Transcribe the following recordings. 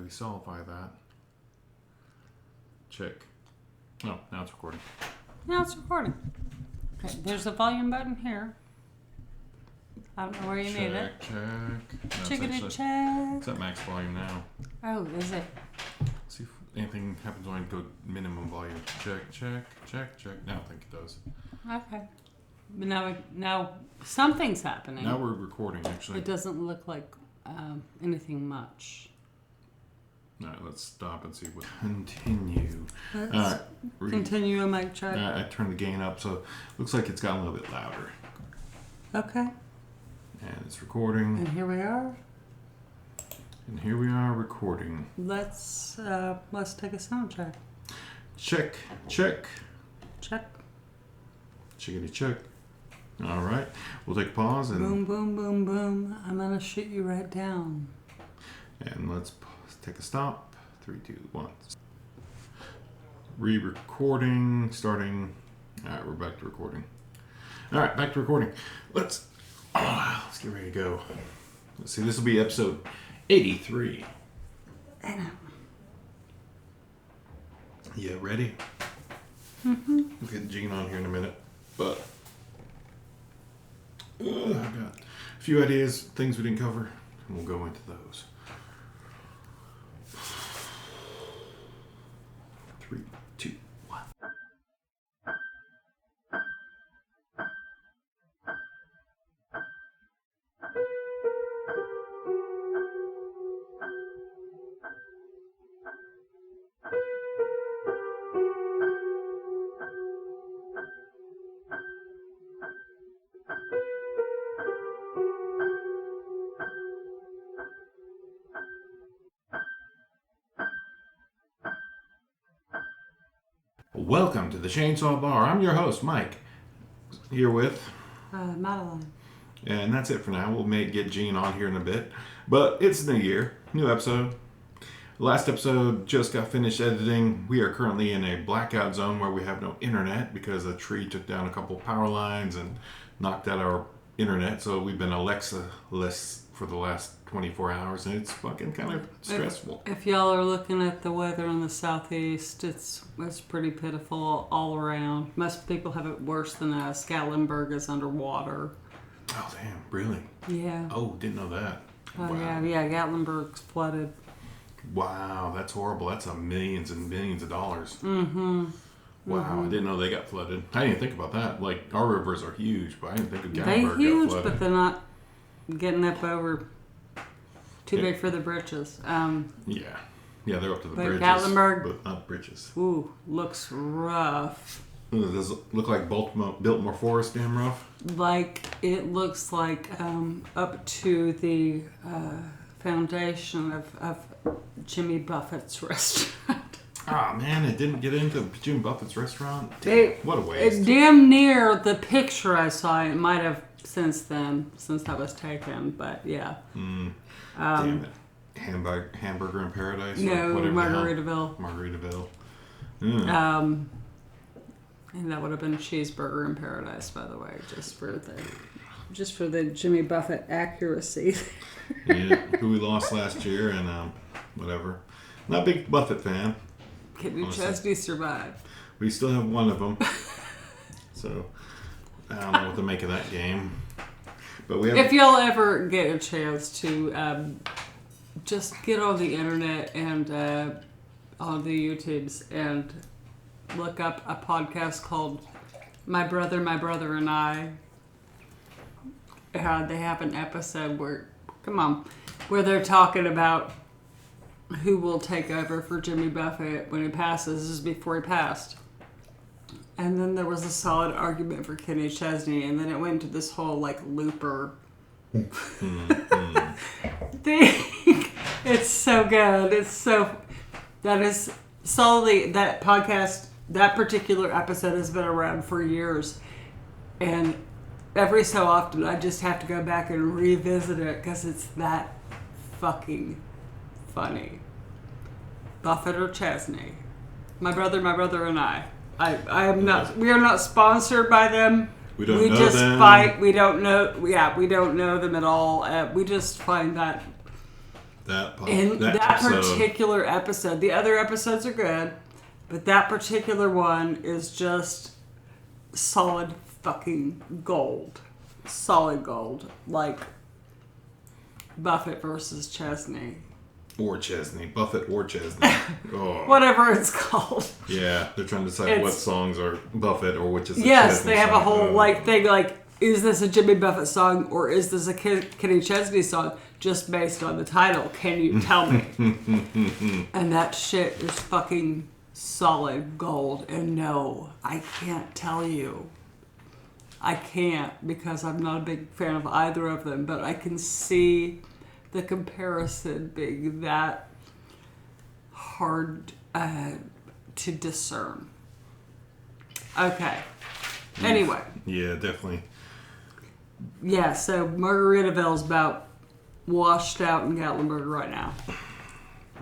we solidify that. Check. Oh, now it's recording. Now it's recording. Okay, there's a volume button here. I don't know where you need it. Check. No, Chickadee it's check. at max volume now. Oh, is it? See if anything happens when I go minimum volume. Check. No, I think it does. Okay. But now something's happening. Now we're recording, actually. It doesn't look like anything much. All right, let's stop and see what. Continue. Let's continue a mic check. I turned the gain up, so it looks like it's gotten a little bit louder. Okay. And it's recording. And here we are. And here we are recording. Let's take a sound check. Check. Chickadee check. All right. We'll take a pause and boom, boom, boom, boom. I'm gonna shoot you right down. And let's take a stop. 3, 2, 1. Re-recording. Starting. All right, we're back to recording. All right, back to recording. Let's get ready to go. Let's see. This will be episode 83. I know. Yeah, ready? Mm-hmm. We'll get Gene on here in a minute, but I've got a few ideas, things we didn't cover, and we'll go into those. 3, 2, 1. Welcome to the Chainsaw Bar. I'm your host, Mike. Here with Madeline. And that's it for now. We'll get Gene on here in a bit. But it's the new year. New episode. Last episode just got finished editing. We are currently in a blackout zone where we have no internet because a tree took down a couple power lines and knocked out our internet. So we've been Alexa-less for the last 24 hours, and it's fucking kind of stressful. If y'all are looking at the weather in the southeast, it's pretty pitiful all around. Most people have it worse than us. Gatlinburg is underwater. Oh, damn. Really? Yeah. Oh, didn't know that. Oh, wow. Yeah, Gatlinburg's flooded. Wow, that's horrible. That's millions and millions of dollars. Mm-hmm. Wow, mm-hmm. I didn't know they got flooded. I didn't think about that. Like, our rivers are huge, but I didn't think of Gatlinburg They're huge, got flooded. but they're not getting up over too big for the britches. Yeah, they're up to the but bridges, Gatlinburg, but not bridges. Ooh, looks rough. Does it look like Biltmore Forest damn rough? Like, it looks like up to the foundation of Jimmy Buffett's restaurant. Ah, man, it didn't get into Jimmy Buffett's restaurant? What a waste. It's damn near the picture I saw. It might have since that was taken, but yeah. Damn it. Hamburger in Paradise? No, Margaritaville. Margaritaville. And that would have been Cheeseburger in Paradise, by the way, just for the Jimmy Buffett accuracy. Yeah, who we lost last year, and whatever. Not a big Buffett fan. Kidney Chesney survived. We still have one of them. So, I don't know what to make of that game. But we have... If y'all ever get a chance to just get on the internet and on the YouTubes and look up a podcast called My Brother and I. They have an episode where they're talking about who will take over for Jimmy Buffett when he passes. This is before he passed. And then there was a solid argument for Kenny Chesney, and then it went into this whole, like, looper thing. It's so good. That is solidly, that podcast, that particular episode has been around for years. And every so often, I just have to go back and revisit it because it's that fucking funny. Buffett or Chesney. My brother and I. I am not. We are not sponsored by them. We don't know them. We just fight. We don't know. Yeah, we don't know them at all. We just find that That particular episode. The other episodes are good, but that particular one is just solid fucking gold. Solid gold. Like Buffett versus Chesney. Or Chesney. Buffett or Chesney. Oh. Whatever it's called. Yeah, they're trying to decide what songs are Buffett or which is a yes, Chesney they have song. a whole thing is this a Jimmy Buffett song or is this a Kenny Chesney song? Just based on the title. Can you tell me? And that shit is fucking solid gold. And no, I can't tell you. I can't because I'm not a big fan of either of them, but I can see the comparison being that hard to discern. Okay. Anyway. Yeah, definitely. Yeah, so Margaritaville's about washed out in Gatlinburg right now.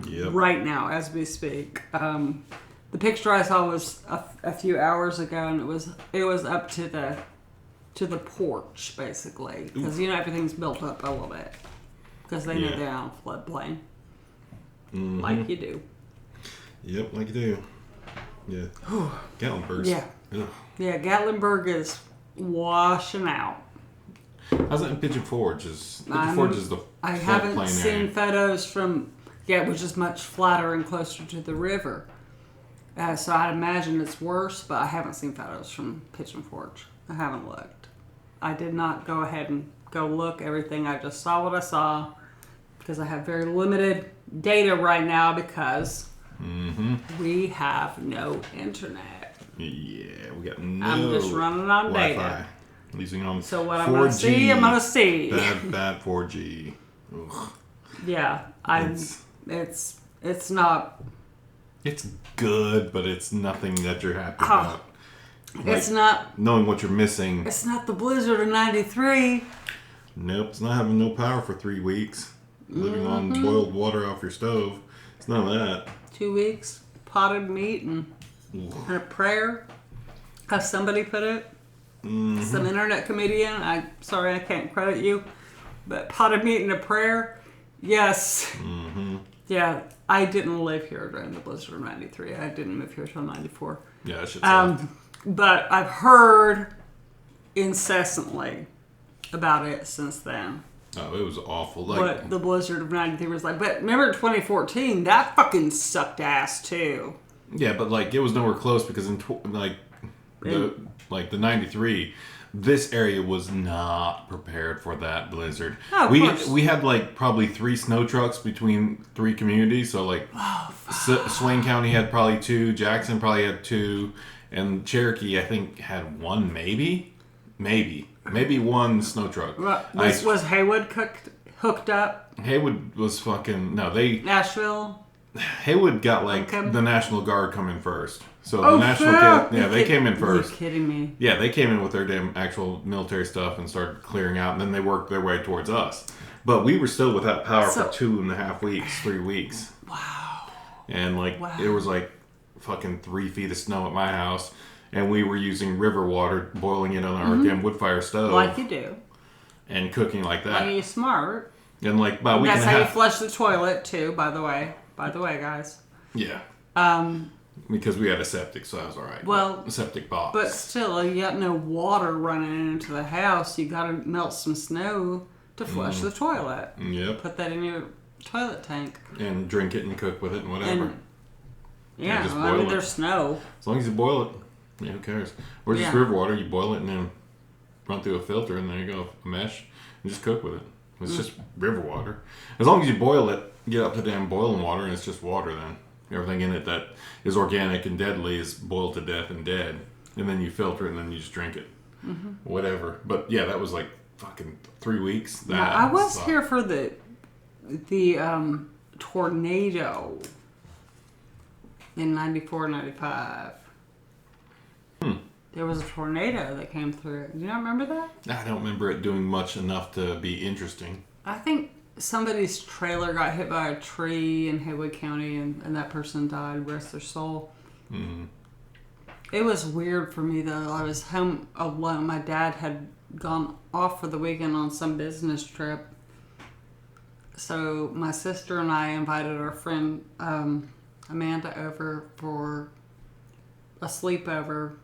Yep. Right now, as we speak. The picture I saw was a few hours ago, and it was up to the porch, basically. Because, everything's built up a little bit. Because they know they're on floodplain. Mm-hmm. Like you do. Yep, like you do. Yeah. Gatlinburg's. Yeah. Ugh. Yeah, Gatlinburg is washing out. How's that in Pigeon Forge? Pigeon Forge is the I haven't seen photos from... Yeah, which is much flatter and closer to the river. So I'd imagine it's worse, but I haven't seen photos from Pigeon Forge. I haven't looked. I did not go ahead and go look everything. I just saw what I saw because I have very limited data right now because we have no internet. Yeah, we got no I'm just running on Wi-Fi. data. Using on so what 4G, I'm going to see, I'm going to see. Bad 4G. Ugh. Yeah, it's not... It's good, but it's nothing that you're happy about. It's not... Knowing what you're missing. It's not the blizzard of 93. Nope, it's not having no power for 3 weeks. Living on boiled water off your stove. It's none of that. 2 weeks, potted meat and a prayer. How somebody put it. Some internet comedian. Sorry, I can't credit you. But potted meat and a prayer. Yes. Yeah, I didn't live here during the blizzard of 93. I didn't move here until 94. Yeah, that shit's but I've heard incessantly about it since then. Oh, it was awful. What the blizzard of 93 was like. But remember 2014? That fucking sucked ass too. Yeah, but it was nowhere close because in the 93, this area was not prepared for that blizzard. Oh, we had probably 3 snow trucks between 3 communities. So Swain County had probably 2, Jackson probably had 2, and Cherokee I think had 1 maybe 1 snow truck. Was Haywood hooked up? Haywood was fucking Nashville. Haywood got the National Guard come in first. So the National Guard, they came in first. You're kidding me. Yeah, they came in with their damn actual military stuff and started clearing out, and then they worked their way towards us. But we were still without power for 2.5 weeks, 3 weeks. Wow. And it was fucking 3 feet of snow at my house, and we were using river water, boiling it on our damn wood fire stove. Like you do. And cooking like that. Like you're smart. And about a week and a half. That's how you flush the toilet too, by the way. By the way, guys. Yeah. Because we had a septic, so that was all right. Well, a septic box. But still, you got no water running into the house. You got to melt some snow to flush the toilet. Yep. Put that in your toilet tank. And drink it and cook with it and whatever. There's snow. As long as you boil it, who cares? Or just river water, you boil it and then run through a filter, and there you go, a mesh, and just cook with it. It's just river water. As long as you boil it, get up to damn boiling water, and it's just water then. Everything in it that is organic and deadly is boiled to death and dead. And then you filter it and then you just drink it. Whatever. But yeah, that was fucking 3 weeks. I was here for the tornado in 94, 95. There was a tornado that came through. Do you not remember that? I don't remember it doing much enough to be interesting. I think somebody's trailer got hit by a tree in Haywood County, and that person died. Rest their soul. It was weird for me, though. I was home alone. My dad had gone off for the weekend on some business trip. So my sister and I invited our friend Amanda over for a sleepover.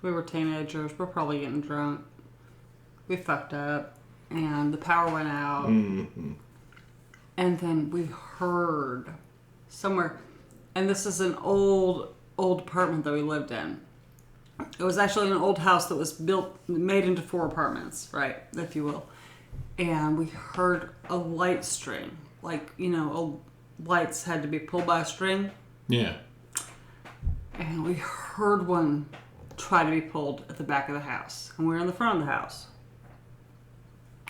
We were teenagers. We're probably getting drunk. We fucked up, and the power went out. Mm-hmm. And then we heard somewhere, and this is an old apartment that we lived in. It was actually an old house that was made into 4 apartments, right, if you will. And we heard a light string. Like, old lights had to be pulled by a string. Yeah. And we heard one try to be pulled at the back of the house. And we were in the front of the house.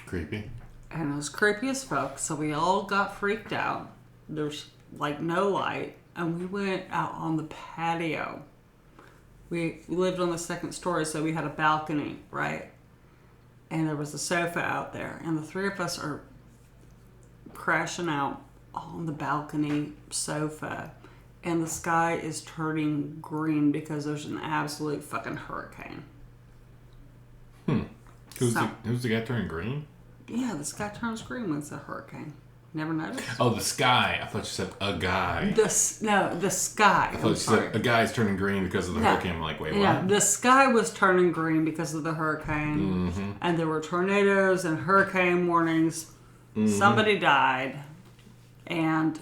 Creepy. And it was creepy as fuck, so we all got freaked out. There's, no light. And we went out on the patio. We lived on the 2nd story, so we had a balcony, right? And there was a sofa out there. And the 3 of us are crashing out on the balcony sofa. And the sky is turning green because there's an absolute fucking hurricane. Who's the guy turning green? Yeah, the sky turns green when it's a hurricane. Never noticed? Oh, the sky. I thought you said a guy. The sky. I thought you said a guy's turning green because of the hurricane. I'm like, wait, what? Yeah, the sky was turning green because of the hurricane. Mm-hmm. And there were tornadoes and hurricane warnings. Mm-hmm. Somebody died. And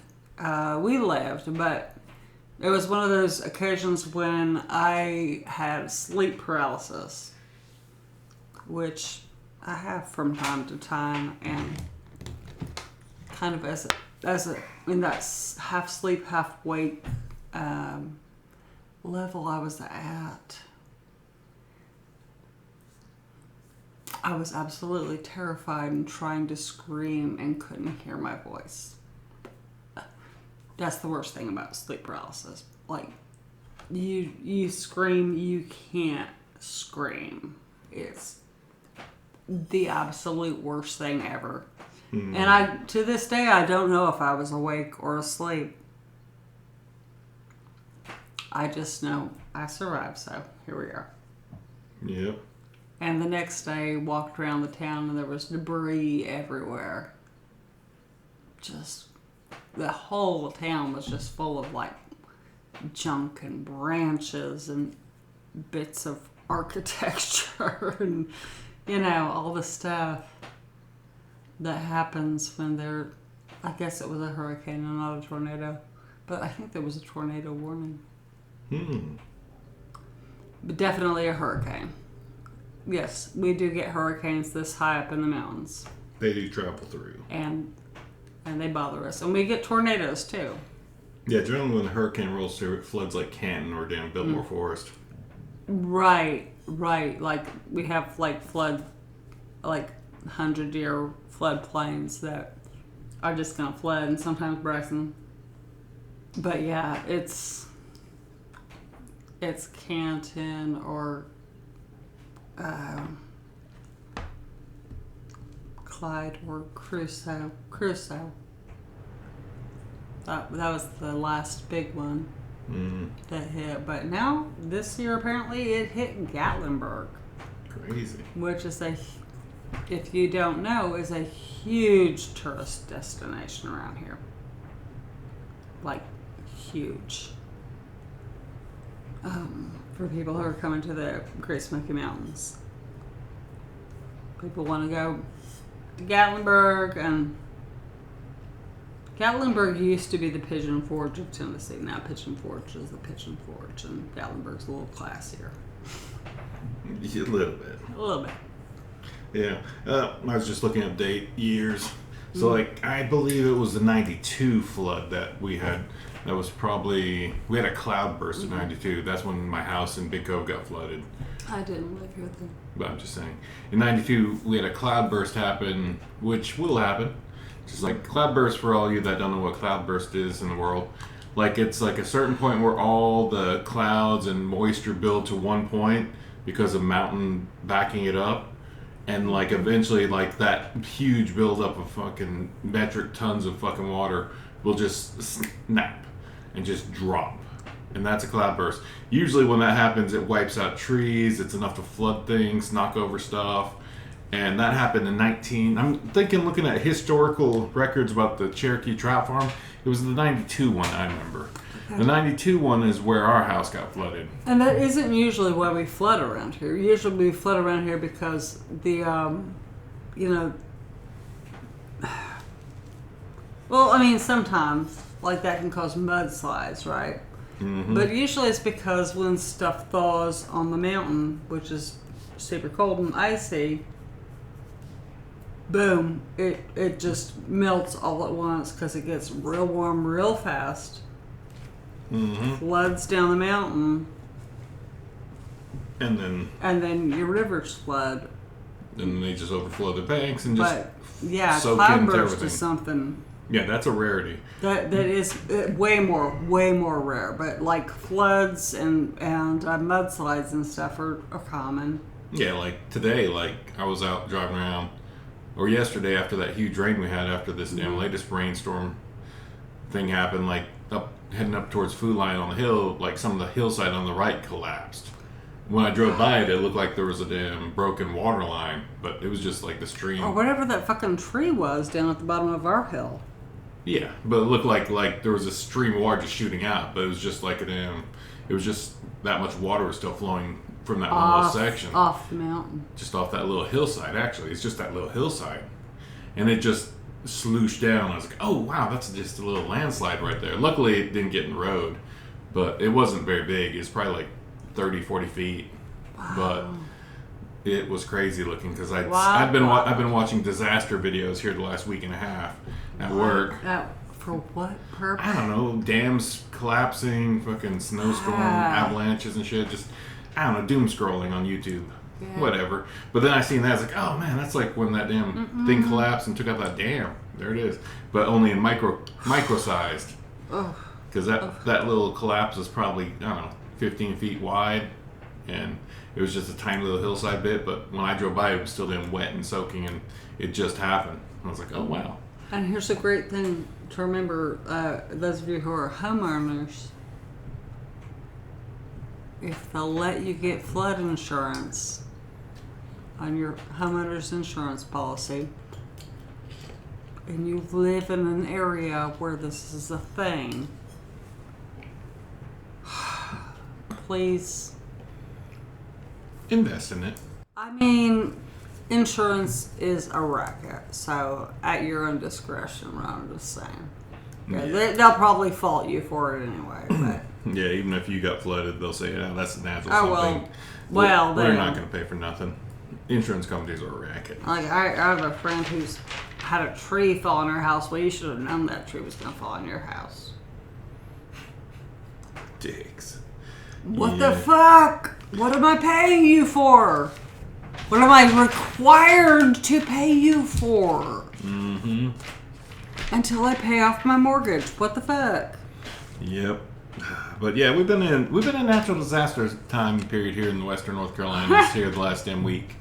we lived, but it was one of those occasions when I had sleep paralysis, which I have from time to time, and kind of as a in that half sleep, half wake level I was at, I was absolutely terrified and trying to scream and couldn't hear my voice. That's the worst thing about sleep paralysis. Like, you scream, you can't scream. It's the absolute worst thing ever. Mm. And to this day, I don't know if I was awake or asleep. I just know I survived, so here we are. Yep. And the next day, walked around the town and there was debris everywhere. Just, the whole town was just full of junk and branches and bits of architecture and, all the stuff that happens when I guess it was a hurricane and not a tornado. But I think there was a tornado warning. But definitely a hurricane. Yes, we do get hurricanes this high up in the mountains. They do travel through. And they bother us. And we get tornadoes too. Yeah, generally when the hurricane rolls through, it floods like Canton or down Biltmore Forest. Right. Like, we have, flood, 100-year floodplains that are just going to flood, and sometimes Bryson. But, yeah, it's Canton or Clyde or Crusoe. That was the last big one that hit. But now, this year, apparently, it hit Gatlinburg. Crazy. Which is if you don't know, is a huge tourist destination around here. Huge. For people who are coming to the Great Smoky Mountains. People want to go to Gatlinburg, and Gatlinburg used to be the Pigeon Forge of Tennessee. Now Pigeon Forge is the Pigeon Forge, and Gatlinburg's a little classier. A little bit. A little bit. Yeah. I was just looking up years. So, I believe it was the 92 flood that we had. That was probably, we had a cloudburst in 92. That's when my house in Big Cove got flooded. I didn't live here then. But I'm just saying. In 92, we had a cloudburst happen, which will happen. Just cloudburst, for all you that don't know what cloudburst is in the world. It's a certain point where all the clouds and moisture build to one point because of mountain backing it up. And eventually that huge buildup of fucking metric tons of fucking water will just snap and just drop. And that's a cloudburst. Usually when that happens, it wipes out trees. It's enough to flood things, knock over stuff. And that happened in I'm thinking, looking at historical records about the Cherokee Trout Farm, it was the 92 one I remember. The 92 one is where our house got flooded. And that isn't usually why we flood around here. Usually we flood around here because the, well, I mean, sometimes, like, that can cause mudslides, right? Mm-hmm. But usually it's because when stuff thaws on the mountain, which is super cold and icy, boom, it just melts all at once because it gets real warm real fast. Mm-hmm. Floods down the mountain. And then your rivers flood. And then they just overflow the banks and just soak into cloudburst everything. is something. Yeah, that's a rarity. That is way more rare. But like floods and mudslides and stuff are common. Yeah, like today, like I was out driving around, or yesterday after that huge rain we had after this damn latest rainstorm thing happened, like heading up towards Food Line on the hill, like some of the hillside on the right collapsed. When I drove by it, it looked like there was a damn broken water line, but it was just like the stream. Or whatever that fucking tree was down at the bottom of our hill. Yeah, but it looked like there was a stream of water just shooting out, but it was just like it was just that much water was still flowing from that one little section. Off the mountain. Just off that little hillside, actually. It's just that little hillside. And it just slooshed down. I was like, oh, wow, that's just a little landslide right there. Luckily, it didn't get in the road, but it wasn't very big. It's probably like 30, 40 feet. Wow. But it was crazy looking because I've been watching disaster videos here the last week and a half at work. For what purpose? I don't know. Dams collapsing, fucking snowstorm, avalanches and shit. Just, I don't know, doom scrolling on YouTube. Yeah. Whatever. But then I seen that, I was like, oh man, that's like when that damn thing collapsed and took out that dam. There it is. But only in micro-sized. Because that little collapse was probably, I don't know, 15 feet wide. And it was just a tiny little hillside bit. But when I drove by, it was still damn wet and soaking. And it just happened. I was like, oh wow. And here's a great thing to remember, those of you who are homeowners, if they'll let you get flood insurance on your homeowner's insurance policy, and you live in an area where this is a thing, please invest in it. I mean, insurance is a racket, so at your own discretion, I'm just saying. Yeah, they'll probably fault you for it anyway. But yeah, even if you got flooded, they'll say, "Oh, that's a natural thing." Well, we're not going to pay for nothing. Insurance companies are a racket. Like I have a friend who's had a tree fall on her house. Well, you should have known that tree was going to fall on your house. Dicks. What the fuck? What am I paying you for? What am I required to pay you for? Mm-hmm. Until I pay off my mortgage. What the fuck? Yep. But yeah, we've been in natural disaster time period here in the Western North Carolina here the last damn week.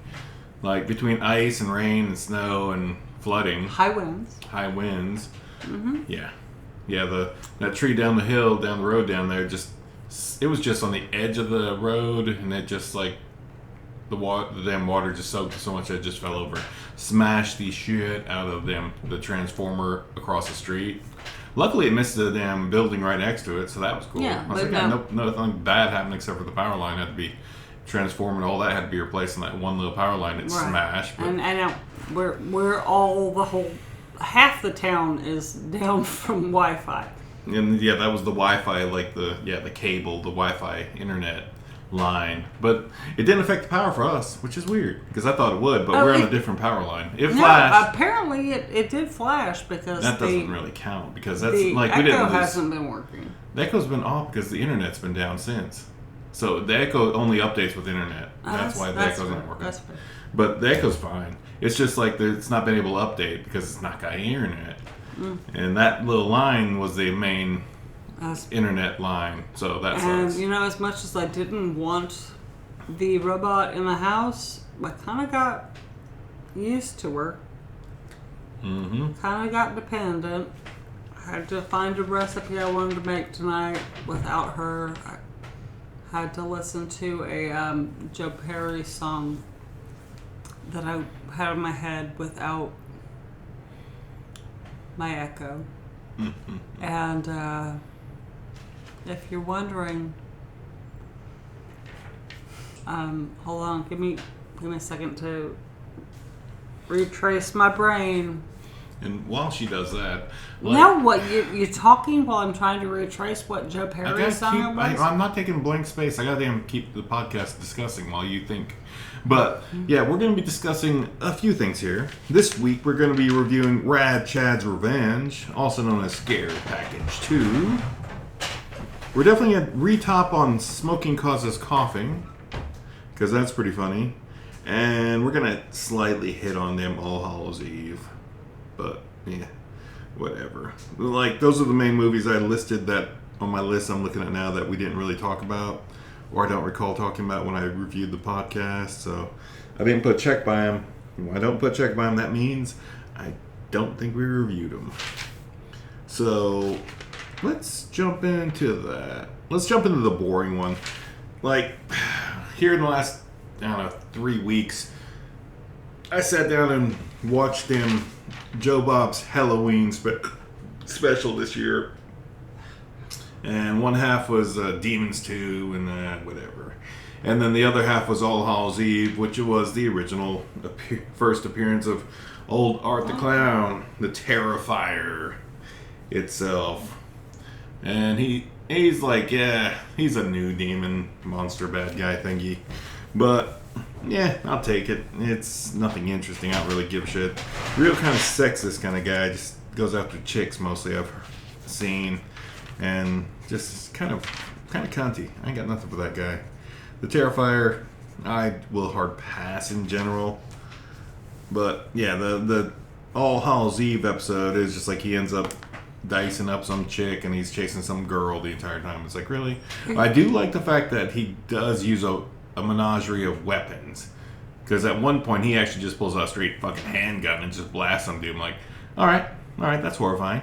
Like between ice and rain and snow and flooding. High winds. Mm-hmm. Yeah. Yeah, that tree down the road down there, it was just on the edge of the road, and it just like the damn water just soaked so much that it just fell over, smashed the shit out of the transformer across the street. Luckily, it missed the damn building right next to it, so that was cool. Yeah, I was like, nothing bad happened except for the power line had to be transformed, and all that had to be replaced in that one little power line that smashed. But and we're all half the town is down from Wi-Fi. And yeah, that was the Wi-Fi, like the cable, the Wi-Fi internet line. But it didn't affect the power for us, which is weird, because I thought it would, but we're on a different power line. It flashed. Apparently it did flash because that doesn't really count, because that's the like Echo we didn't hasn't been working. The Echo's been off because the internet's been down since. So the Echo only updates with internet. That's why the Echo's not working. That's fair. But the Echo's fine. It's just like it's not been able to update because it's not got any internet. And that little line was the main internet line, so that sucks. And as much as I didn't want the robot in the house, I kind of got used to her. Mm-hmm. Kind of got dependent. I had to find a recipe I wanted to make tonight without her. I had to listen to a Joe Perry song that I had in my head without my echo. And if you're wondering, hold on, give me a second to retrace my brain. And while she does that, Now what, you're talking while I'm trying to retrace what Joe Perry's song it was? I'm not taking blank space. I gotta keep the podcast discussing while you think. But yeah, we're going to be discussing a few things here. This week we're going to be reviewing Rad Chad's Revenge, also known as Scare Package 2. We're definitely going to retop on Smoking Causes Coughing, because that's pretty funny. And we're going to slightly hit on them All Hallows Eve. But yeah, whatever. Like, those are the main movies I listed that on my list I'm looking at now that we didn't really talk about, or I don't recall talking about when I reviewed the podcast. So I didn't put check by them. When I don't put check by them, that means I don't think we reviewed them. So let's jump into that. Let's jump into the boring one. Like, here in the last, 3 weeks, I sat down and watched Joe Bob's Hell-O-Ween special this year. And one half was Demons 2 and whatever. And then the other half was All Hallows Eve, which was the original first appearance of old Art the Clown, the Terrifier itself. And he's like, yeah, he's a new demon monster bad guy thingy. But yeah, I'll take it. It's nothing interesting. I don't really give a shit. Real kind of sexist kind of guy. Just goes after chicks mostly I've seen. And just kind of cunty. I ain't got nothing for that guy. The Terrifier, I will hard pass in general. But yeah, the All Hallows Eve episode is just like he ends up dicing up some chick and he's chasing some girl the entire time. It's like, really? I do like the fact that he does use a menagerie of weapons. Because at one point he actually just pulls out a straight fucking handgun and just blasts some dude. I'm like, alright, that's horrifying.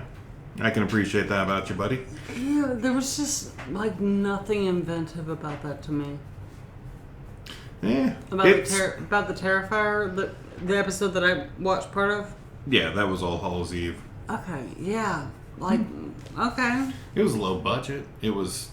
I can appreciate that about you, buddy. Yeah, there was just like nothing inventive about that to me. Yeah. About the Terrifier, the episode that I watched part of? Yeah, that was All Hallows Eve. Okay, yeah. Like, okay. It was low budget. It was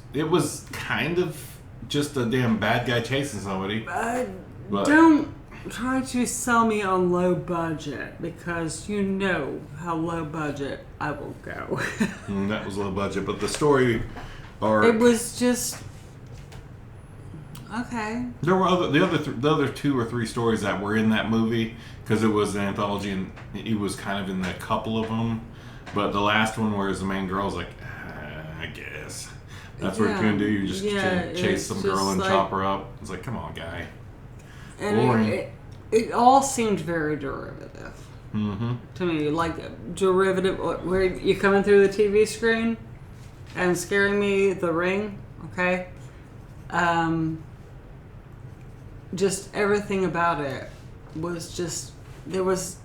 kind of just a damn bad guy chasing somebody. But don't try to sell me on low budget, because you know how low budget I will go. That was low budget, but the story arc, it was just okay. There were the other 2 or 3 stories that were in that movie because it was an anthology and he was kind of in a couple of them. But the last one, where the main girl's like, I guess that's what you're gonna do. You just chase some girl and chop her up. It's like, come on, guy. And it all seemed very derivative to me. Like derivative, where you're coming through the TV screen and scaring me, The Ring, okay? Just everything about it was just, there wasn't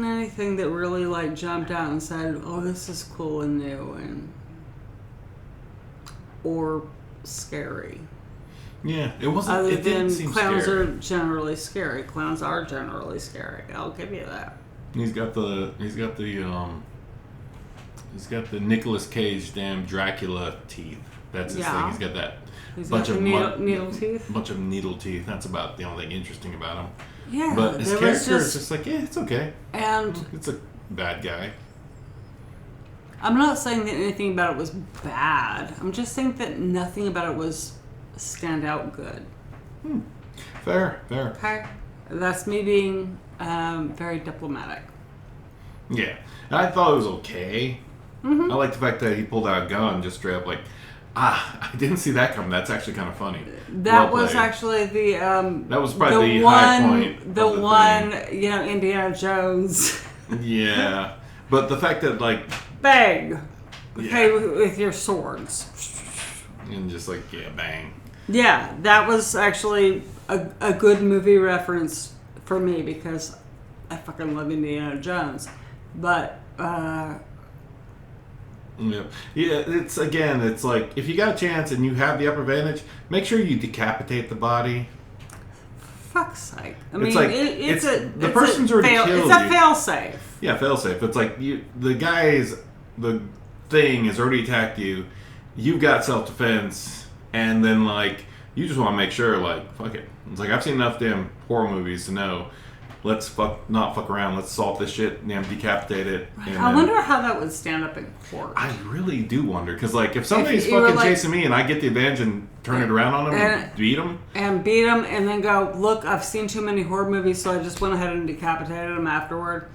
anything that really like jumped out and said, oh, this is cool and new or scary. Yeah, it wasn't. Other it didn't than seem clowns scary. are generally scary. Clowns are generally scary. I'll give you that. He's got the Nicolas Cage damn Dracula teeth. That's his thing. He's got that bunch of needle teeth. Bunch of needle teeth. That's about the only thing interesting about him. Yeah, but his character is just like, yeah, it's okay. And it's a bad guy. I'm not saying that anything about it was bad. I'm just saying that nothing about it was stand out good. Fair. Okay, that's me being very diplomatic. Yeah, I thought it was okay. I like the fact that he pulled out a gun just straight up like, I didn't see that coming. That's actually kind of funny. That was actually the that was probably the high point. The one, Indiana Jones. Yeah, but the fact that like bang, okay, with your swords, and just like bang. Yeah, that was actually a good movie reference for me because I fucking love Indiana Jones. But yeah, it's like if you got a chance and you have the upper advantage, make sure you decapitate the body. fuck's sake. I mean, it's like the person's already killed you. It's a fail-safe. Yeah, fail-safe. It's like the thing has already attacked you. You've got self-defense, and then like you just want to make sure, like, fuck it. It's like I've seen enough damn horror movies to know. Let's not fuck around. Let's assault this shit, damn decapitate it. I wonder how that would stand up in court. I really do wonder, because like if somebody's fucking chasing me and I get the advantage and turn it around on them and beat them, and then go, look, I've seen too many horror movies, so I just went ahead and decapitated him afterward.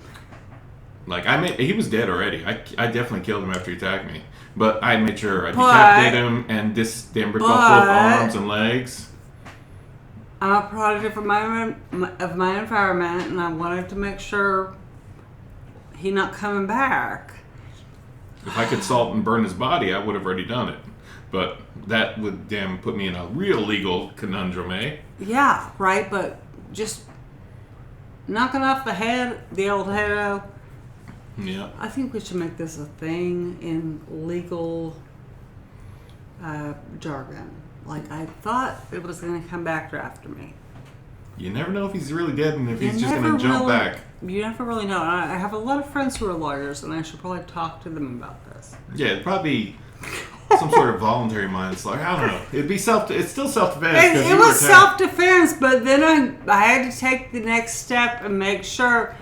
Like he was dead already. I definitely killed him after he attacked me, but I made sure I decapitated him and ripped off both arms and legs. I'm a product of my environment, and I wanted to make sure he's not coming back. If I could salt and burn his body, I would have already done it. But that would damn put me in a real legal conundrum, eh? Yeah, right, but just knocking off the head, the old head. Yeah. I think we should make this a thing in legal jargon. Like, I thought it was going to come back after me. You never know if he's really dead and if he's just going to jump back. You never really know. I have a lot of friends who are lawyers, and I should probably talk to them about this. Yeah, it'd probably be some sort of voluntary manslaughter. I don't know. It'd be it's still self-defense. It was self-defense, but then I had to take the next step and make sure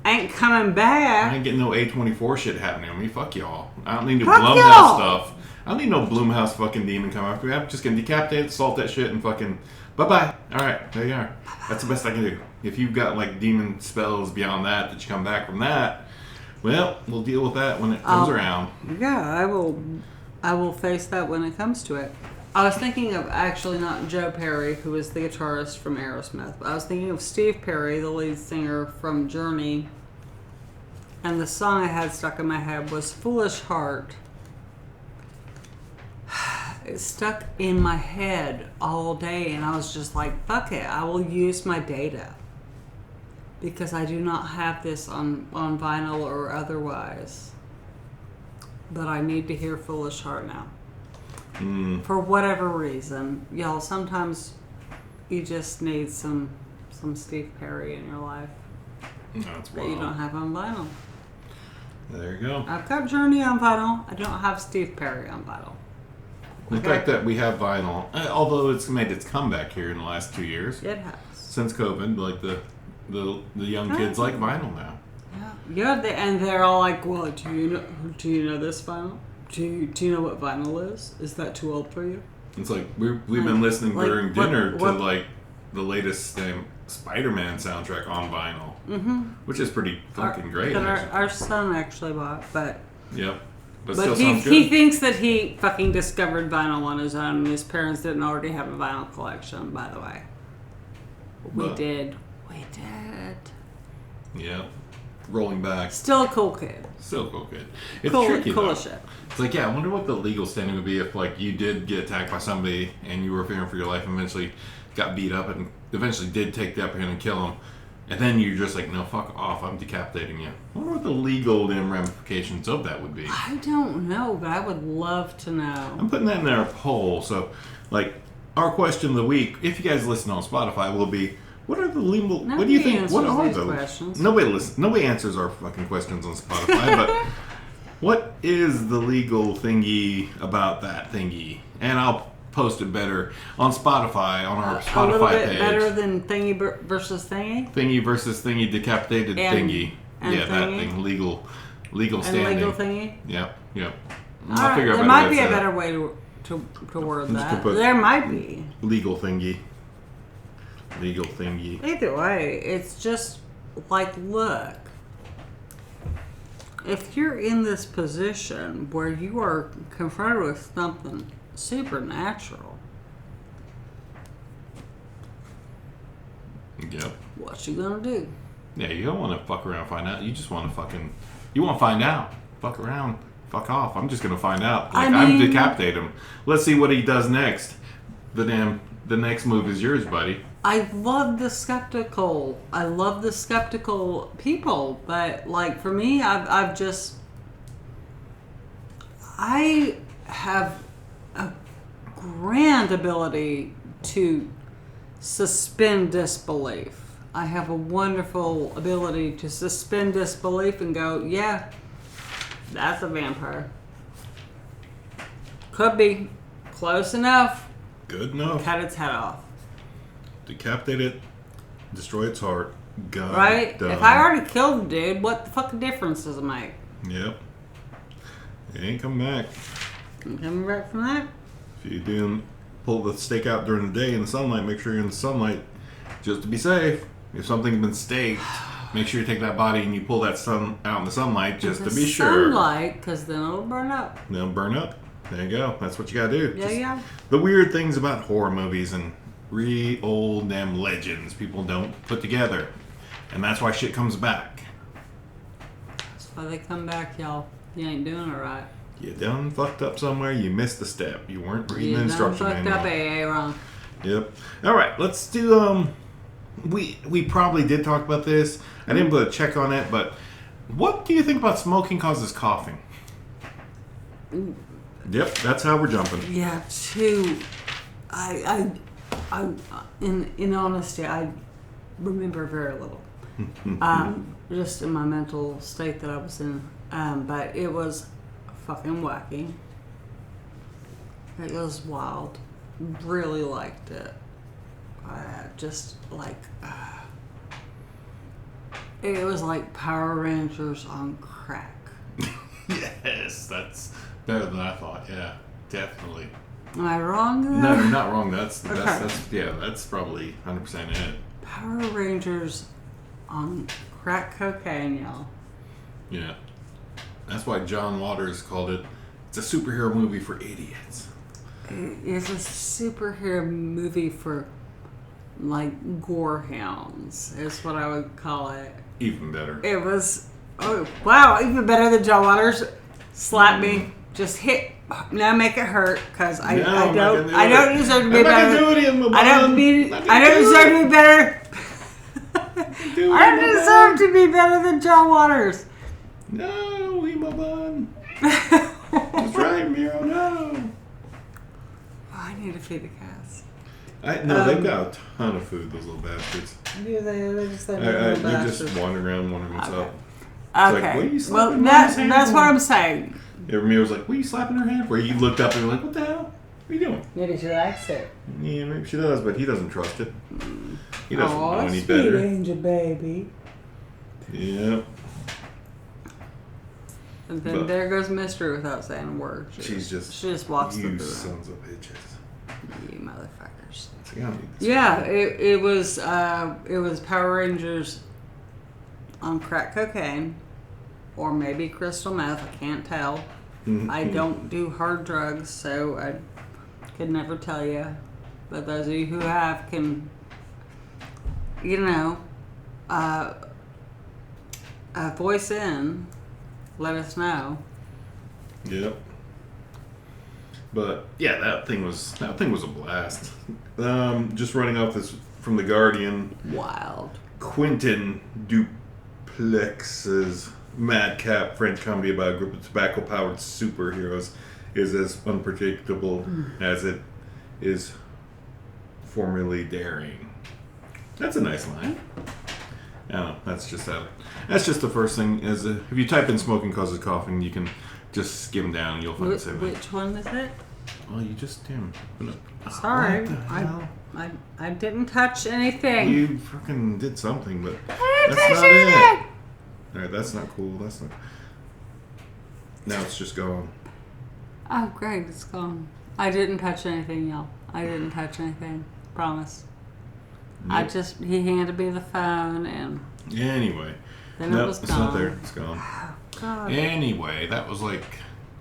I ain't coming back. I ain't getting no A24 shit happening to me. Fuck y'all. I don't need no Blumhouse stuff. I don't need no Blumhouse fucking demon come after me. I'm just gonna decapitate, salt that shit, and fucking bye-bye. Alright, there you are. That's the best I can do. If you've got like demon spells beyond that you come back from that, well, we'll deal with that when it comes around. Yeah, I will face that when it comes to it. I was thinking of actually not Joe Perry, who is the guitarist from Aerosmith, but I was thinking of Steve Perry, the lead singer from Journey, and the song I had stuck in my head was Foolish Heart. It stuck in my head all day, and I was just like, fuck it, I will use my data. Because I do not have this on vinyl or otherwise. But I need to hear Foolish Heart now. For whatever reason. Y'all, sometimes you just need some Steve Perry in your life. That's that you don't have on vinyl. There you go. I've got Journey on vinyl. I don't have Steve Perry on vinyl. The fact that we have vinyl, although it's made its comeback here in the last 2 years. It has. Since COVID, like the young kids like vinyl now. Yeah, and they're all like, well, do you know this vinyl? Do you know what vinyl is? Is that too old for you? It's like we've been listening during dinner to like the latest Spider-Man soundtrack on vinyl, which is pretty fucking great. That our son actually bought, but yep. But still he thinks that he fucking discovered vinyl on his own, and his parents didn't already have a vinyl collection, by the way. We did. Yeah. Rolling back. Still a cool kid. It's tricky though. Shit. It's like, yeah, I wonder what the legal standing would be if like you did get attacked by somebody and you were fearing for your life and eventually got beat up and eventually did take the upper hand and kill him. And then you're just like, no, fuck off, I'm decapitating you. I wonder what the legal ramifications of that would be. I don't know, but I would love to know. I'm putting that in our poll. So, like, our question of the week, if you guys listen on Spotify, will be, what are the legal... Nobody what do you think? What are those those questions? Nobody answers our fucking questions on Spotify, but what is the legal thingy about that thingy? And I'll post it better on Spotify, on our Spotify page. A little bit better than thingy versus thingy? Thingy versus thingy, decapitated thingy. And yeah, thingy? That thing. Legal standing. And legal thingy? Yep. I'll figure out there might be a better way to word that. There might be. Legal thingy. Either way, it's just like, look. If you're in this position where you are confronted with something supernatural, yep. What you gonna do? Yeah, you don't want to fuck around and find out. You just want to you want to find out. Fuck around. Fuck off. I'm just going to find out. Like, I'm decapitate him. Let's see what he does next. The next move is yours, buddy. I love the skeptical. I love the skeptical people, but like for me, I have a grand ability to suspend disbelief. I have a wonderful ability to suspend disbelief and go, yeah, that's a vampire. Could be. Close enough. Good enough. Cut its head off. Decapitate it. Destroy its heart. Gun. Right? Done. If I already killed the dude, what the fucking difference does it make? Yep. It ain't coming back. I'm coming back from that. If you pull the stake out during the day in the sunlight, make sure you're in the sunlight just to be safe. If something's been staked, make sure you take that body and you pull that sun out in the sunlight just to be sure. Sunlight, because then it'll burn up. They'll burn up. There you go. That's what you gotta do. Yeah, yeah. The weird things about horror movies and old damn legends people don't put together. And that's why shit comes back. That's why they come back, y'all. You ain't doing it right. You done fucked up somewhere, you missed a step. You weren't reading the instruction manual. You done fucked up, wrong. Yep. Alright, let's do, we probably did talk about this. I didn't put a check on it, but what do you think about smoking causes coughing? Yep, that's how we're jumping. Yeah, in honesty, I remember very little. Just in my mental state that I was in. But it was fucking wacky. It was wild. Really liked it. Just like... it was like Power Rangers on crack. Yes, that's better than I thought. Yeah, definitely. Am I wrong there? No, you're not wrong. That's Okay. that's probably 100% it. Power Rangers on crack cocaine, y'all. Yeah. That's why John Waters called it, it's a superhero movie for idiots. It's a superhero movie for, like, gore hounds, is what I would call it. Even better. It was, oh, wow, even better than John Waters. Slap me, just hit, now make it hurt, because I don't deserve to be better. I don't deserve to be better. I don't deserve to be better than John Waters. No, eat my bun. That's right, Miro, no. Oh, I need to feed the cats. They've got a ton of food, those little bastards. Do they? They're just like They're just wandering around, wondering what's up. Okay. Like, what are you slapping well, Mama's hand that's for? what I'm saying. Miro was like, what are you slapping her hand for? You looked up and were like, what the hell? What are you doing? Maybe she likes it. Yeah, maybe she does, but he doesn't trust it. He doesn't know any sweet better. angel baby. Yep. And then there goes Mystery without saying a word. She just walks through You the room. sons of bitches. You motherfuckers. Yeah, it was Power Rangers on crack cocaine, or maybe crystal meth. I can't tell. Mm-hmm. I don't do hard drugs, so I could never tell you. But those of you who have can, voice in, let us know. Yep. But yeah, that thing was a blast. Just running off this from The Guardian. Wild. Quentin Duplex's madcap French comedy about a group of tobacco-powered superheroes is as unpredictable as it is formally daring. That's a nice line. I don't know. That's just the first thing. If you type in "smoking causes coughing," you can just skim down and you'll find the same thing. Which one is it? Well, you just Sorry, I didn't touch anything. You freaking did something, but I didn't that's touch not anything. it. Alright, that's not cool. That's not. Now it's just gone. Oh, great, it's gone. I didn't touch anything, y'all. I didn't touch anything. Promise. Yep. He handed me the phone and. Yeah, anyway. Then it was gone. It's not there. It's gone. Oh, God. Anyway, that was like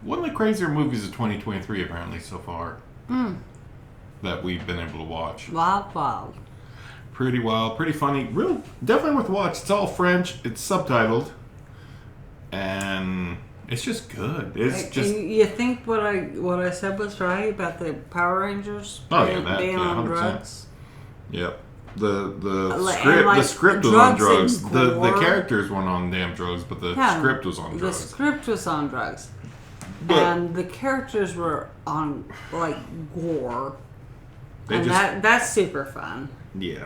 one of the crazier movies of 2023 apparently so far. That we've been able to watch. Wild. Pretty wild, pretty funny. Definitely worth a watch. It's all French. It's subtitled. And it's just good. You think what I said was right about the Power Rangers being on 100%. drugs? Yep. The script was on drugs. The characters weren't on damn drugs, but the script was on drugs. The script was on drugs. But and the characters were on, like, gore. And that's super fun. Yeah.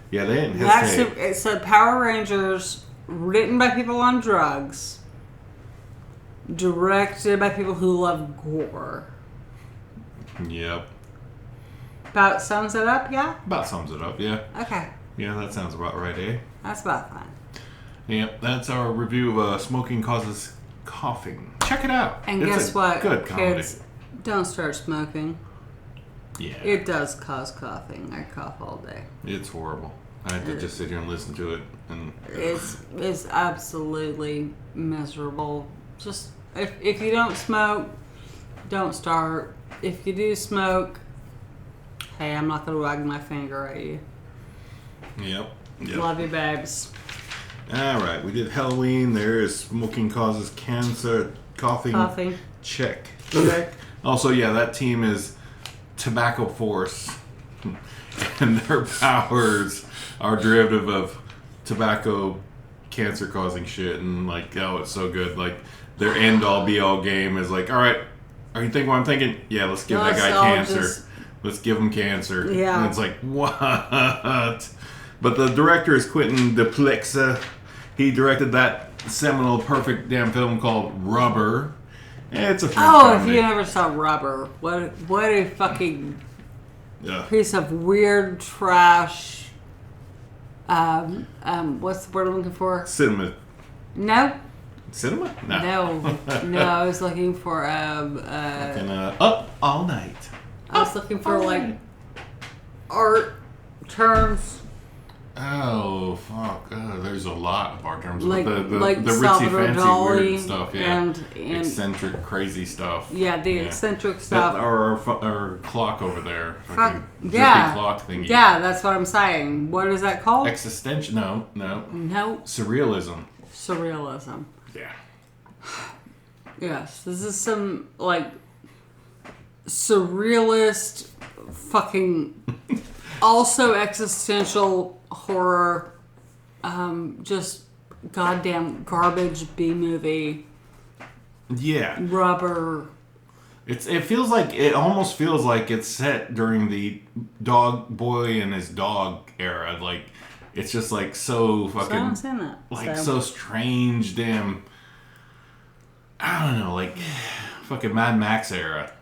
Yeah, they didn't hesitate. It said Power Rangers, written by people on drugs, directed by people who love gore. Yep. About sums it up, yeah? About sums it up, yeah. Okay. Yeah, that sounds about right, eh? That's about fine. Yep, that's our review of Smoking Causes Coughing. Check it out. And it's guess what? Good comedy. Kids, don't start smoking. Yeah. It does cause coughing. I cough all day. It's horrible. I have to just sit here and listen to it. And It's absolutely miserable. Just, if you don't smoke, don't start. If you do smoke, hey, I'm not going to wag my finger at you. Yep. Love you, babes. All right, we did Hell-O-Ween. There is Smoking Causes Cancer. Coughing. Check. Also, yeah, that team is Tobacco Force. And their powers are derivative of tobacco cancer causing shit. And, like, oh, it's so good. Like, their end all be all game is like, all right, are you thinking what I'm thinking? Yeah, let's give that guy cancer. Let's give him cancer. Yeah. And it's like, what? But the director is Quentin Duplixa. He directed that seminal, perfect damn film called Rubber. It's a French comedy. If you never saw Rubber, what a fucking piece of weird trash. What's the word I'm looking for? Cinema. No. Cinema? No. I was looking for Up All Night. I was looking for like art terms. Oh fuck! There's a lot of art terms, like the ritzy Salvador fancy Dali weird stuff, yeah, and eccentric crazy stuff. Yeah, the eccentric stuff. Our clock over there, yeah, clock thingy. Yeah, that's what I'm saying. What is that called? Existential? No. Surrealism. Yeah. Yes, this is some like surrealist, fucking, also existential horror, just goddamn garbage B movie. Yeah. Rubber. It almost feels like it's set during the dog boy and his dog era. Like, it's just like so fucking, so strange, damn. I don't know, like fucking Mad Max era.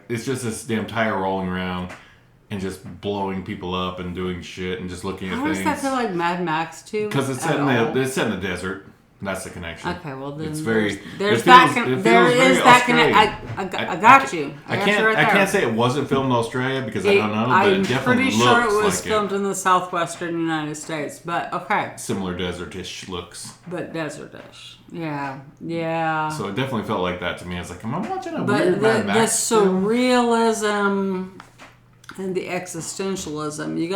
It's just this damn tire rolling around and just blowing people up and doing shit and just looking at things. How does that feel like Mad Max too? Because it's set in the desert. That's the connection. Okay, well then it's very. There's that connection. I got you. I can't say it wasn't filmed in Australia because I don't know. But I'm it definitely pretty sure it was like filmed in the southwestern United States. But okay. Similar desert-ish looks. But desert-ish. Yeah. So it definitely felt like that to me. I was like, am I watching a weird Mad Max the surrealism and the existentialism. You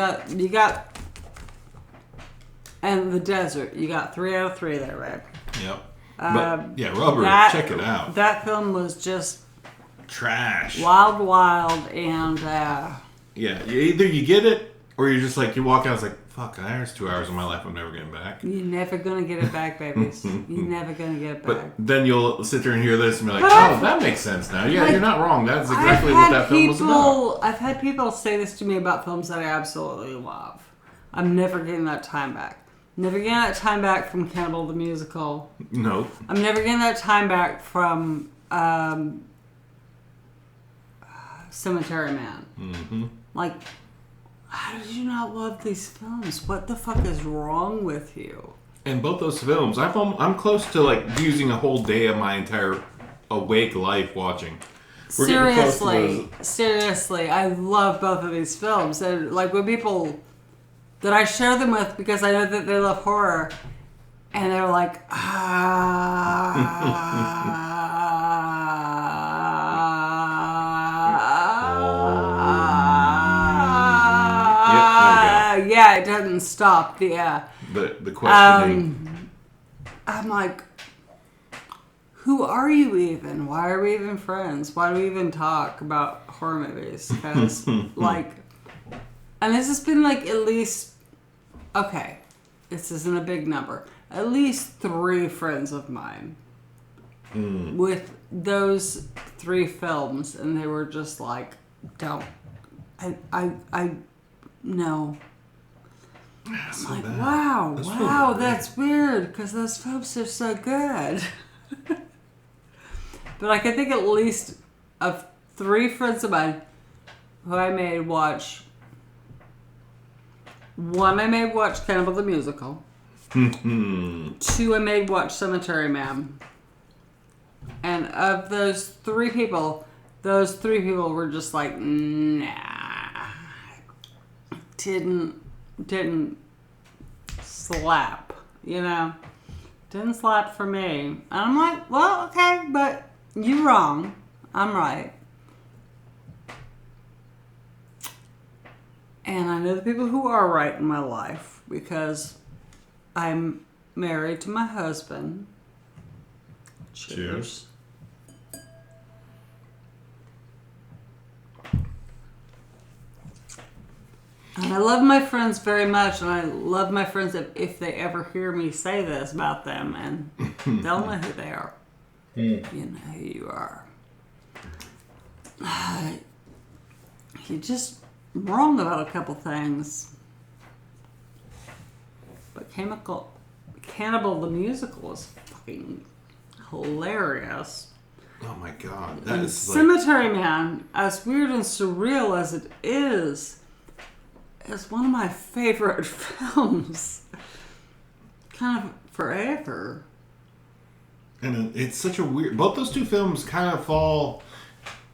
got. And the desert. You got 3 out of 3 there, right? Yep. But, Rubber, check it out. That film was just... trash. Wild, and... yeah, either you get it, or you're just like, you walk out, it's like, fuck, there's 2 hours of my life I'm never getting back. You're never going to get it back, babies. You're never going to get it back. But then you'll sit there and hear this and be like, that makes sense now. Yeah, you're not wrong. That's exactly what that film was about. I've had people say this to me about films that I absolutely love. I'm never getting that time back. Never getting that time back from Cannibal the Musical. No. I'm never getting that time back from Cemetery Man. Mm-hmm. Like, how did you not love these films? What the fuck is wrong with you? And both those films, I'm close to like using a whole day of my entire awake life watching. Seriously, I love both of these films. And like when people that I share them with, because I know that they love horror, and they're like, yeah, it doesn't stop. The questioning. I'm like, who are you even? Why are we even friends? Why do we even talk about horror movies? Because like. And this has been like at least, okay, this isn't a big number, at least 3 friends of mine with those 3 films, and they were just like, don't. No. That's I'm like, bad. wow, that's weird because those films are so good. But I can think at least of 3 friends of mine who I made watch. One I made watch Cannibal the Musical. 2 I made watch Cemetery Man. And of those 3 people were just like, nah. Didn't slap, you know? Didn't slap for me. And I'm like, well, okay, but you're wrong. I'm right. And I know the people who are right in my life because I'm married to my husband. Cheers. And I love my friends very much, and I love my friends if they ever hear me say this about them, and they'll know who they are. You know who you are. You're just wrong about a couple things. But Cannibal the Musical is fucking hilarious. Oh my god. That is Cemetery Man, as weird and surreal as it is one of my favorite films. Kind of forever. And it's such a weird... Both those 2 films kind of fall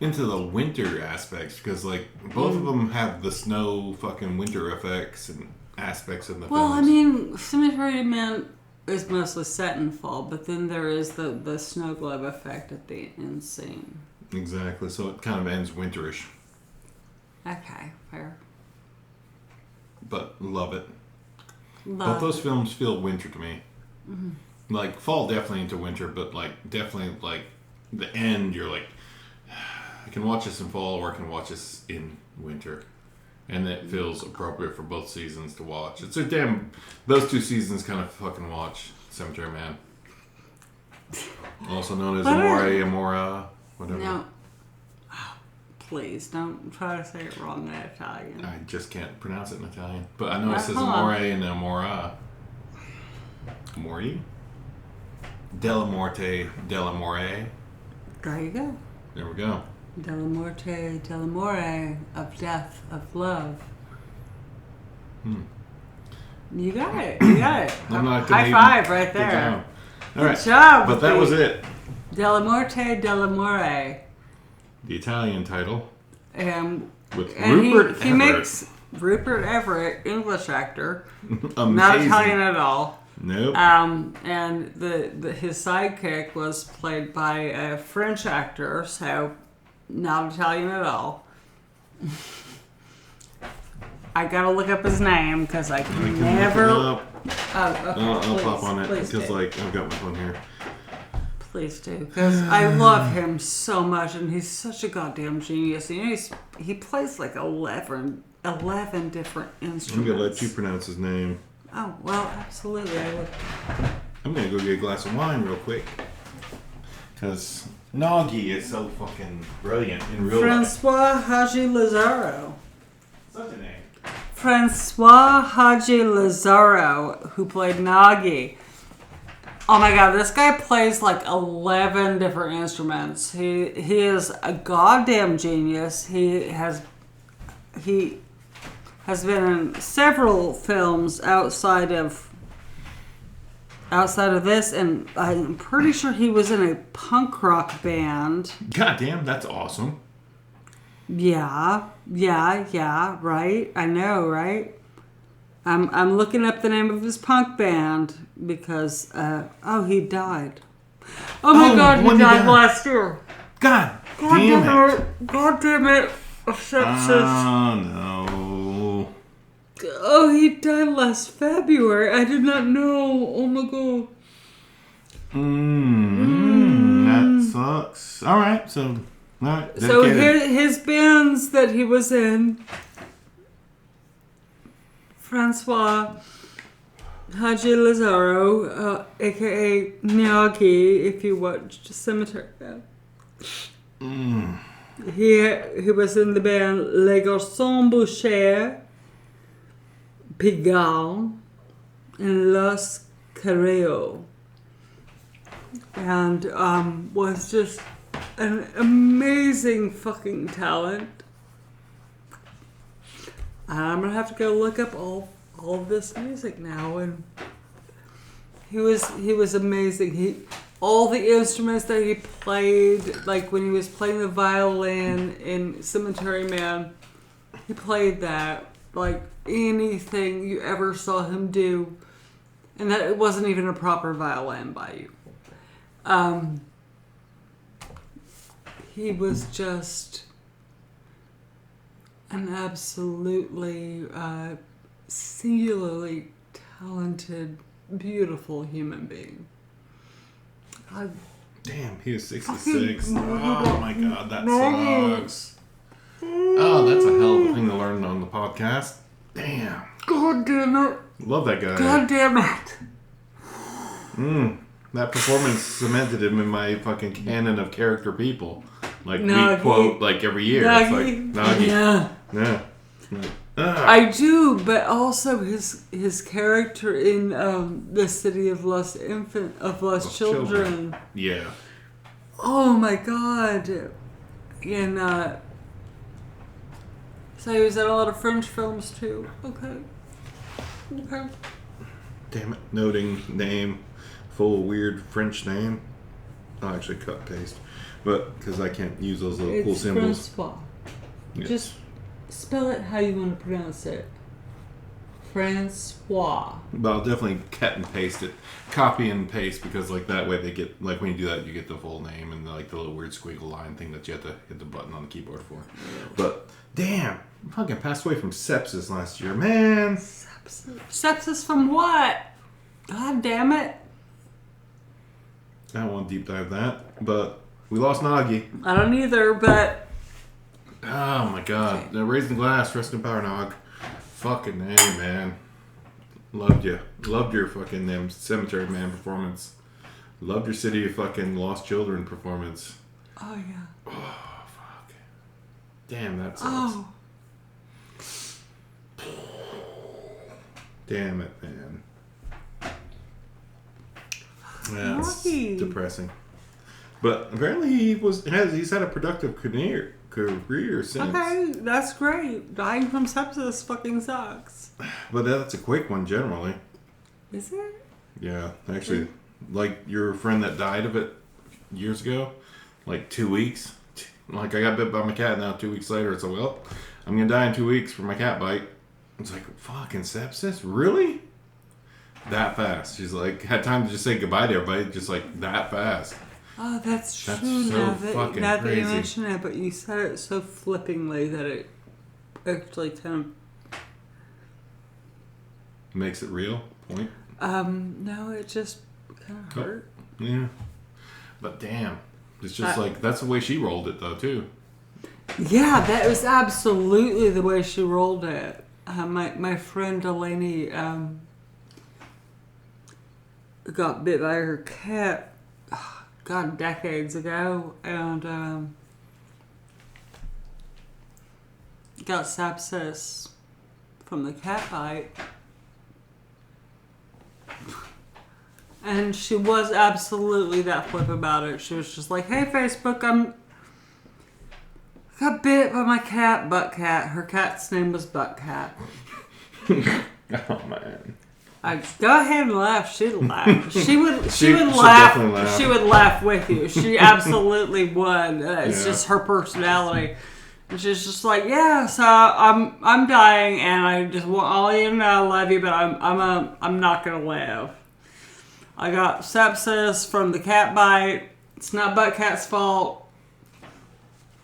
into the winter aspects because, like, both of them have the snow fucking winter effects and aspects of the Well, films. I mean, Cemetery Man is mostly set in fall, but then there is the snow globe effect at the end scene. Exactly. So it kind of ends winterish. Okay, fair. But love it. Both those films feel winter to me. Mm-hmm. Like, fall definitely into winter, but, like, definitely, like, the end, you're like, I can watch this in fall or I can watch this in winter. And it feels appropriate for both seasons to watch. It's a damn... Those 2 seasons kind of fucking watch Cemetery Man. Also known as Amora, whatever. No. Oh, please, don't try to say it wrong in Italian. I just can't pronounce it in Italian. But I know it says Amore and Amora. Amori? Della Morte, Della More. There you go. There we go. Della Morte, Della More, of death, of love. You got it. I'm not High five right there. Good job. All right. Good job. But that was it. Della Morte, Della More. The Italian title. With Rupert Everett. He makes Rupert Everett, English actor. Amazing. Not Italian at all. Nope. And his sidekick was played by a French actor, so not Italian at all. I gotta look up his name because I can never. Oh, okay. I'll pop on it because, like, I've got my phone here. Please do, because I love him so much, and he's such a goddamn genius. You know, he plays like 11 different instruments. I'm gonna let you pronounce his name. Oh well, absolutely. I would. I'm gonna go get a glass of wine real quick because Nagi is so fucking brilliant in real life. François Hadji-Lazaro. Such a name. François Hadji-Lazaro, who played Nagi. Oh my god, this guy plays like 11 different instruments. He is a goddamn genius. He has been in several films outside of this, and I'm pretty sure he was in a punk rock band. Goddamn, that's awesome. Yeah, right. I know, right? I'm looking up the name of his punk band because he died. Oh my god, he died last year. God damn it. God damn it. Sepsis. Oh no. Oh, he died last February. I did not know. Oh my god. That sucks. Alright, so so his bands that he was in, François Hadji-Lazaro, aka Nagi, if you watched Cemetery. He was in the band Les Garçons Bouchers, Pigalle in Los Carrillos. And was just an amazing fucking talent. I'm gonna have to go look up all of this music now, and he was amazing. All the instruments that he played, like when he was playing the violin in Cemetery Man, he played that like anything you ever saw him do, and that it wasn't even a proper violin by you. He was just an absolutely singularly talented, beautiful human being. Damn, he was 66. Oh my god, that sucks. Oh, that's a hell of a thing to learn on the podcast. Damn. God damn it. Love that guy. God damn it. That performance cemented him in my fucking canon of character people. Like, Nagi. we quote, like, every year. Nagi. It's like, Nagi. Yeah. Yeah. I do, but also his character in the City of Lost Children. Yeah. Oh my god. And so he was in a lot of French films too. Okay. Damn it. Noting name. Full weird French name. I'll actually cut paste. But, because I can't use those little cool symbols. François. Yes. Just spell it how you want to pronounce it. François. But I'll definitely cut and paste it. Copy and paste, because like that way they get, like when you do that, you get the full name and like the little weird squiggle line thing that you have to hit the button on the keyboard for. But, damn. I fucking passed away from sepsis last year, man. Sepsis from what? God damn it. I don't want to deep dive that, but we lost Nagi. I don't either, but... Oh my god. Okay. Raising the glass, rest in power, Nog. Fucking A, man. Loved you. Loved your fucking Cemetery Man performance. Loved your City of fucking Lost Children performance. Oh, yeah. Oh, fuck. Damn, that sucks. Oh. Damn it, man. Yeah, it's depressing. But apparently he's had a productive career since. Okay, that's great. Dying from sepsis fucking sucks. But that's a quick one generally. Is it? Yeah, actually, like your friend that died of it years ago, like 2 weeks. Like I got bit by my cat now 2 weeks later. It's like, well, I'm gonna die in 2 weeks from my cat bite. It's like, fucking sepsis? Really? That fast. She's like, had time to just say goodbye to everybody, just like that fast. Oh, that's true. So fucking now that crazy. you mention it, but you said it so flippingly that it actually kind of makes it real. Point. No, it just kind of hurt. Yeah, but damn, it's just like that's the way she rolled it though too. Yeah, that was absolutely the way she rolled it. My friend Delaney got bit by her cat. God, decades ago, and got sepsis from the cat bite. And she was absolutely that flip about it. She was just like, "Hey, Facebook, got bit by my cat, Butt Cat. Her cat's name was Butt Cat." Oh man. Go ahead and laugh. She'd laugh. She would laugh. She would laugh with you. She absolutely would. It's just her personality. And she's just like, yeah. So I'm dying, and I just want all you to know I love you, but I'm not gonna live. I got sepsis from the cat bite. It's not Butt Cat's fault.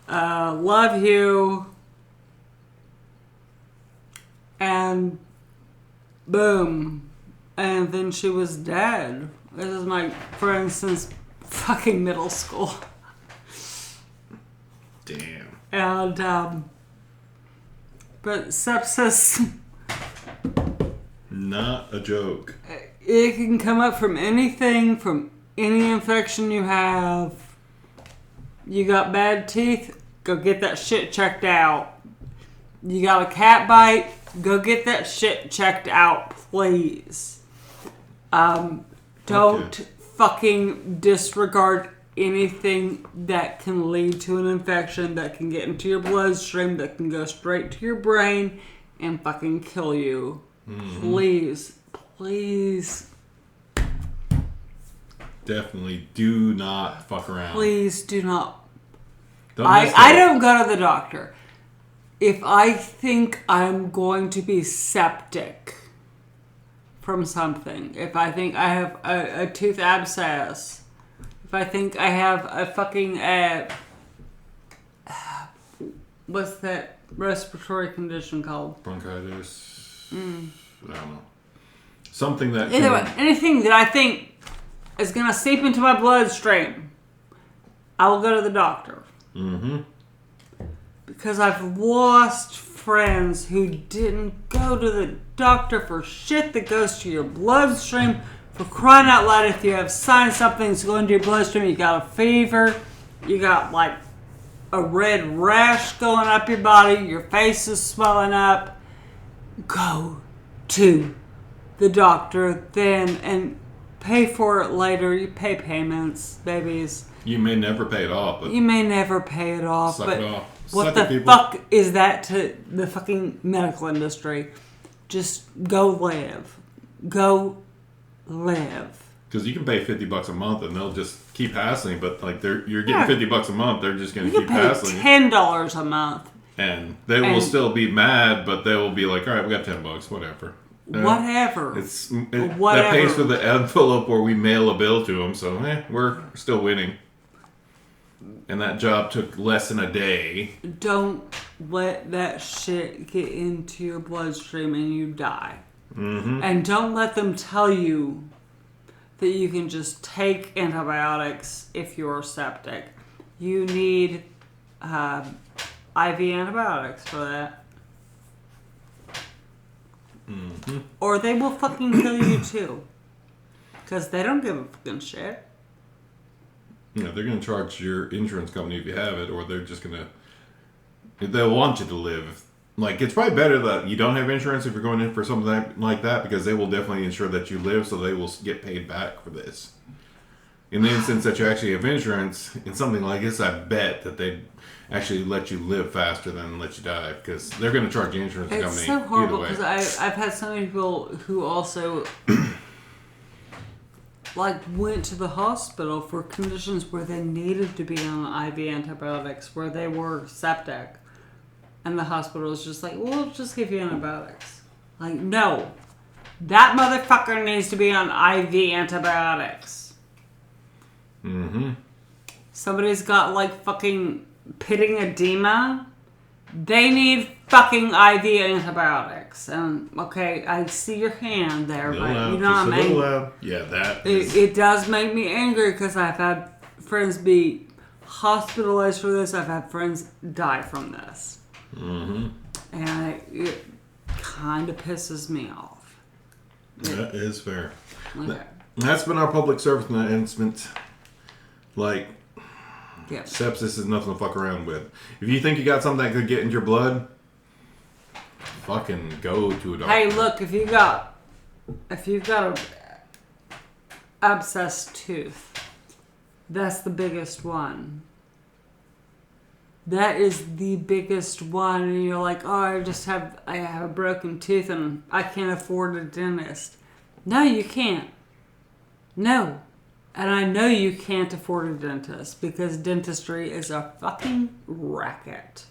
Love you. And boom. And then she was dead. This is my friend since fucking middle school. Damn. And, but sepsis... Not a joke. It can come up from anything, from any infection you have. You got bad teeth, go get that shit checked out. You got a cat bite, Go get that shit checked out, please. Don't fucking disregard anything that can lead to an infection, that can get into your bloodstream, that can go straight to your brain and fucking kill you. Please. Definitely do not fuck around. Please do not. I don't go to the doctor. If I think I'm going to be septic from something, if I think I have a tooth abscess, if I think I have a fucking what's that respiratory condition called? Bronchitis. I don't know. Something that anything that I think is gonna seep into my bloodstream, I will go to the doctor. Because I've lost friends who didn't go to the doctor for shit that goes to your bloodstream. For crying out loud, if you have signed something that's going to your bloodstream, you got a fever, you got like a red rash going up your body, your face is swelling up, go to the doctor then and pay for it later. You pay payments, babies. You may never pay it off, but you may never pay it off. Suck it off. What the fuck is that to the fucking medical industry? Just go live. Go live. Because you can pay $50 a month and they'll just keep hassling, but like you're getting $50 a month, they're just going to keep hassling. $10 a month. And they will still be mad, but they will be like, all right, we got $10, whatever. Whatever. That pays for the envelope where we mail a bill to them, so we're still winning. And that job took less than a day. Don't let that shit get into your bloodstream and you die. And don't let them tell you that you can just take antibiotics if you're septic. You need IV antibiotics for that. Or they will fucking kill you too. Because they don't give a fucking shit. Yeah, they're going to charge your insurance company if you have it, or they're just going to... They'll want you to live. Like, it's probably better that you don't have insurance if you're going in for something like that, because they will definitely ensure that you live, so they will get paid back for this. In the instance that you actually have insurance, in something like this, I bet that they'd actually let you live faster than let you die, because they're going to charge the insurance company. It's so horrible, because I've had so many people who also... went to the hospital for conditions where they needed to be on IV antibiotics, where they were septic. And the hospital was just like, we'll just give you antibiotics. Like, no. That motherfucker needs to be on IV antibiotics. Somebody's got, fucking pitting edema. They need fucking IV antibiotics. And, okay, I see your hand there, but you know what I mean? Yeah, that it does make me angry because I've had friends be hospitalized for this. I've had friends die from this. And it kind of pisses me off. That is fair. Okay. That's been our public service announcement. Sepsis is nothing to fuck around with. If you think you got something that could get into your blood, fucking go to a doctor. Hey, look, if you've got a abscessed tooth, that's the biggest one. That is the biggest one, and you're like, oh, I have a broken tooth and I can't afford a dentist. No, you can't. No. And I know you can't afford a dentist because dentistry is a fucking racket.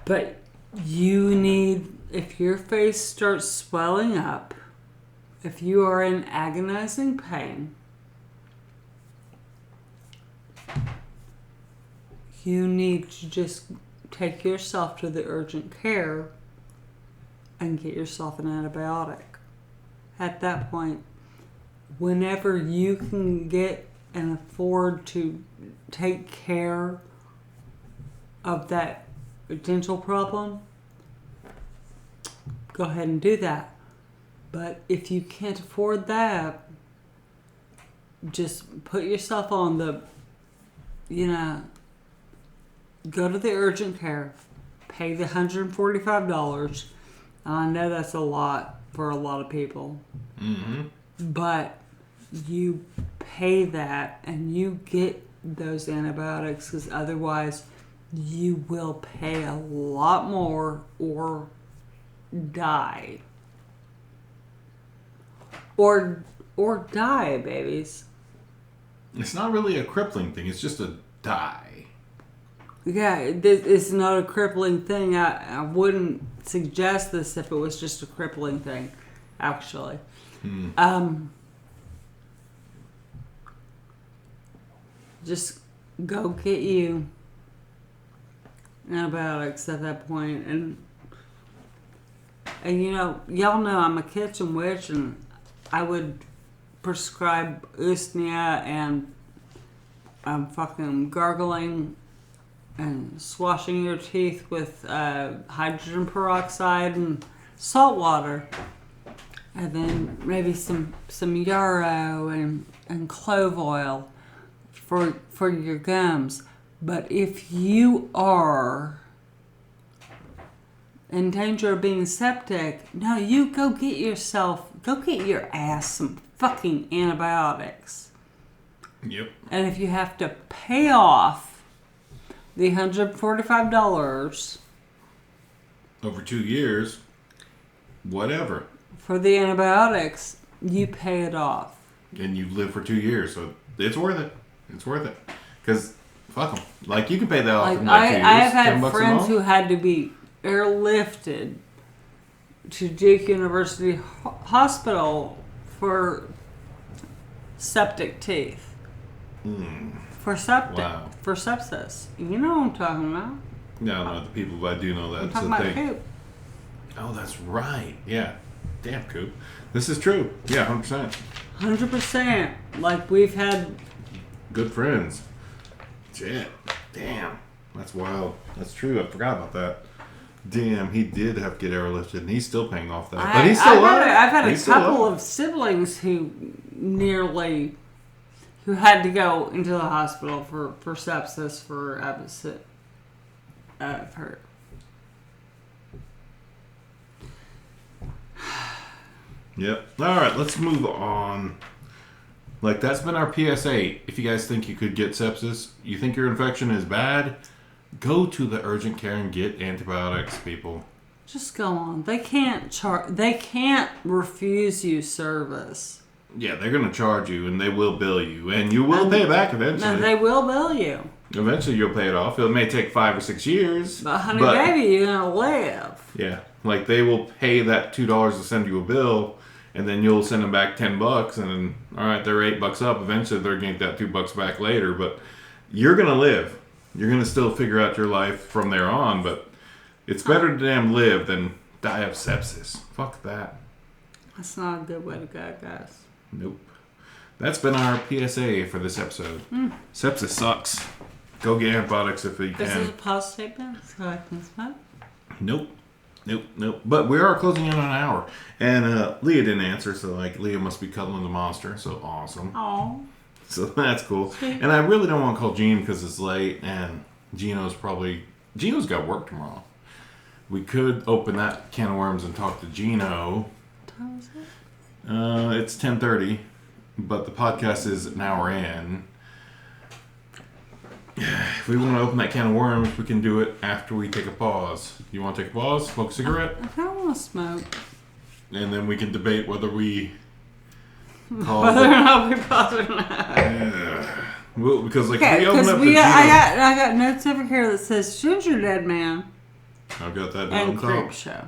But you need, if your face starts swelling up, if you are in agonizing pain, you need to just take yourself to the urgent care and get yourself an antibiotic. At that point, whenever you can get and afford to take care of that dental problem, go ahead and do that. But if you can't afford that, just put yourself on the, go to the urgent care, pay the $145. I know that's a lot for a lot of people. Mm-hmm. But you pay that and you get those antibiotics because otherwise you will pay a lot more or die. Or die, babies. It's not really a crippling thing. It's just a die. Yeah, it's not a crippling thing. I wouldn't suggest this if it was just a crippling thing, actually. Just go get you antibiotics at that point. And you know, y'all know I'm a kitchen witch, and I would prescribe usnea and fucking gargling and swashing your teeth with hydrogen peroxide and salt water. And then maybe some yarrow and clove oil for your gums. But if you are in danger of being septic, no, you go get your ass some fucking antibiotics. Yep. And if you have to pay off the $145 over 2 years, whatever, for the antibiotics, you pay it off. and you live for 2 years, so it's worth it. It's worth it. Because, fuck them. Like, you can pay that off in like 2 years. I have had $10 friends a who month. had to be airlifted to Duke University Hospital for septic teeth. For septic. Wow. For sepsis. You know what I'm talking about. No, not the people, but I do know that. I'm It's talking a about thing. poop. Oh, that's right. Yeah. Damn, Coop. This is true. Yeah, 100%. 100%. Like, we've had... Good friends. Shit. Damn. That's wild. That's true. I forgot about that. Damn, he did have to get airlifted, and he's still paying off that. But he's still alive. I've had He's a still couple alive. of siblings who had to go into the hospital for sepsis for Yep. All right, let's move on. Like, that's been our PSA. If you guys think you could get sepsis, you think your infection is bad, go to the urgent care and get antibiotics, people. Just go on. They can't refuse you service. Yeah, they're going to charge you, and they will bill you, and you will pay it back eventually. No, they will bill you. Eventually, you'll pay it off. It may take 5 or 6 years. But honey, baby, you're going to live. Yeah, like they will pay that $2 to send you a bill, and then you'll send them back $10, and then, all right, they're $8 up. Eventually, they're going to get that $2 back later, but you're going to live. You're going to still figure out your life from there on, but it's better to damn live than die of sepsis. Fuck that. That's not a good way to go, guys. Nope. That's been our PSA for this episode. Sepsis sucks. Go get antibiotics if you This is can. a pause statement, so I can smoke. Nope. But we are closing in on an hour. And Leah didn't answer, so like Leah must be cuddling the monster. So awesome. Aw. So that's cool. Sweet. And I really don't want to call Gene because it's late, and Gino's got work tomorrow. We could open that can of worms and talk to Gino. What time is it? It's 10:30, but the podcast is an hour in. If we want to open that can of worms, we can do it after we take a pause. You want to take a pause, smoke a cigarette, I kind of want to smoke. and then we can debate whether we call Whether or it. not we pause or not. Well, because like Okay, we open because up the Gino. I got notes over here that says Ginger Dead Man I've got that and down Creep top. Show.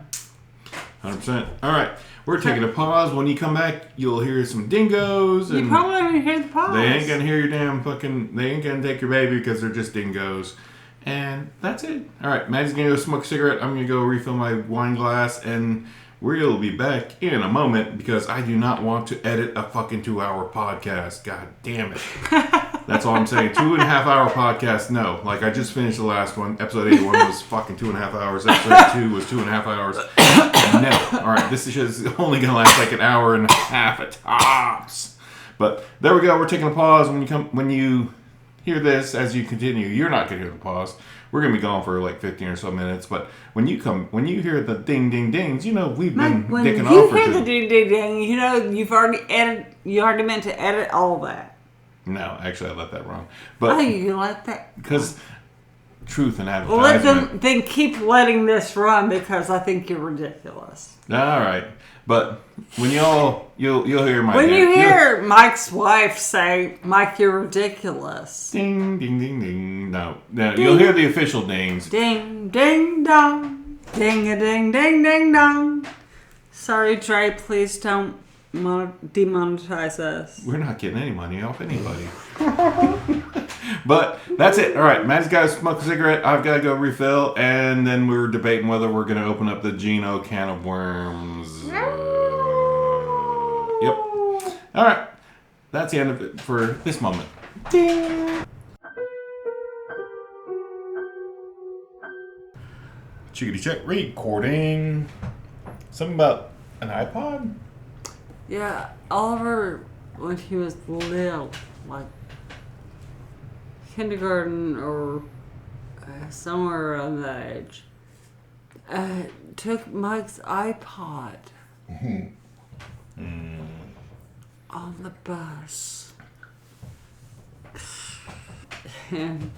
100%. All right, we're taking a pause. When you come back, you'll hear some dingoes. You And probably don't even hear the pause. they ain't gonna hear your damn fucking. They ain't gonna take your baby because they're just dingoes. And that's it. All right, Maddie's gonna go smoke a cigarette. I'm gonna go refill my wine glass, and we'll be back in a moment because I do not want to edit a fucking 2-hour podcast. God damn it. That's all I'm saying. 2.5 hour podcast. No, like I just finished the last one. Episode 81 was fucking 2.5 hours. Episode 2 was 2.5 hours. No. All right, this is just only gonna last like an hour and a half at tops. But there we go. We're taking a pause. When you hear this as you continue, you're not going to hear the pause. We're going to be gone for like 15 or so minutes. But when you hear the ding, ding, dings, you know we've been dicking off. When you hear the ding, ding, ding, you know you already meant to edit all that. No, actually, I let that wrong. But you let that? Because truth and advertisement. Well, then keep letting this run because I think you're ridiculous. All right. But when you'll hear my... When you hear Mike's wife say, Mike, you're ridiculous. Ding, ding, ding, ding. No, Ding. you'll hear the official dings. Ding, ding, dong. Ding-a-ding, ding, ding, dong. Sorry, Dre, please don't demonetize us. We're not getting any money off anybody. But that's it. All right, Matt's got to smoke a cigarette. I've got to go refill. And then we were debating whether we're going to open up the Gino can of worms. Yep. All right. That's the end of it for this moment. Ding. Chickity check. Recording. Something about an iPod? Yeah, Oliver, when he was little, like kindergarten or somewhere around that age, took Mike's iPod on the bus. And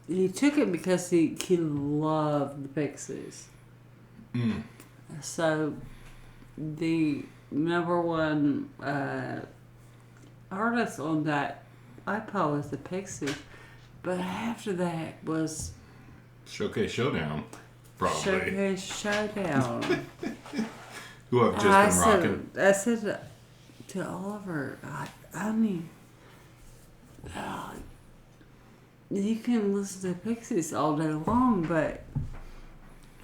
he took it because he loved the Pixies. So the number one artist on that iPod was the Pixies, but after that was Showcase Showdown, probably. Showcase Showdown. Who I've just been rocking. I said to Oliver, I mean, you can listen to Pixies all day long, but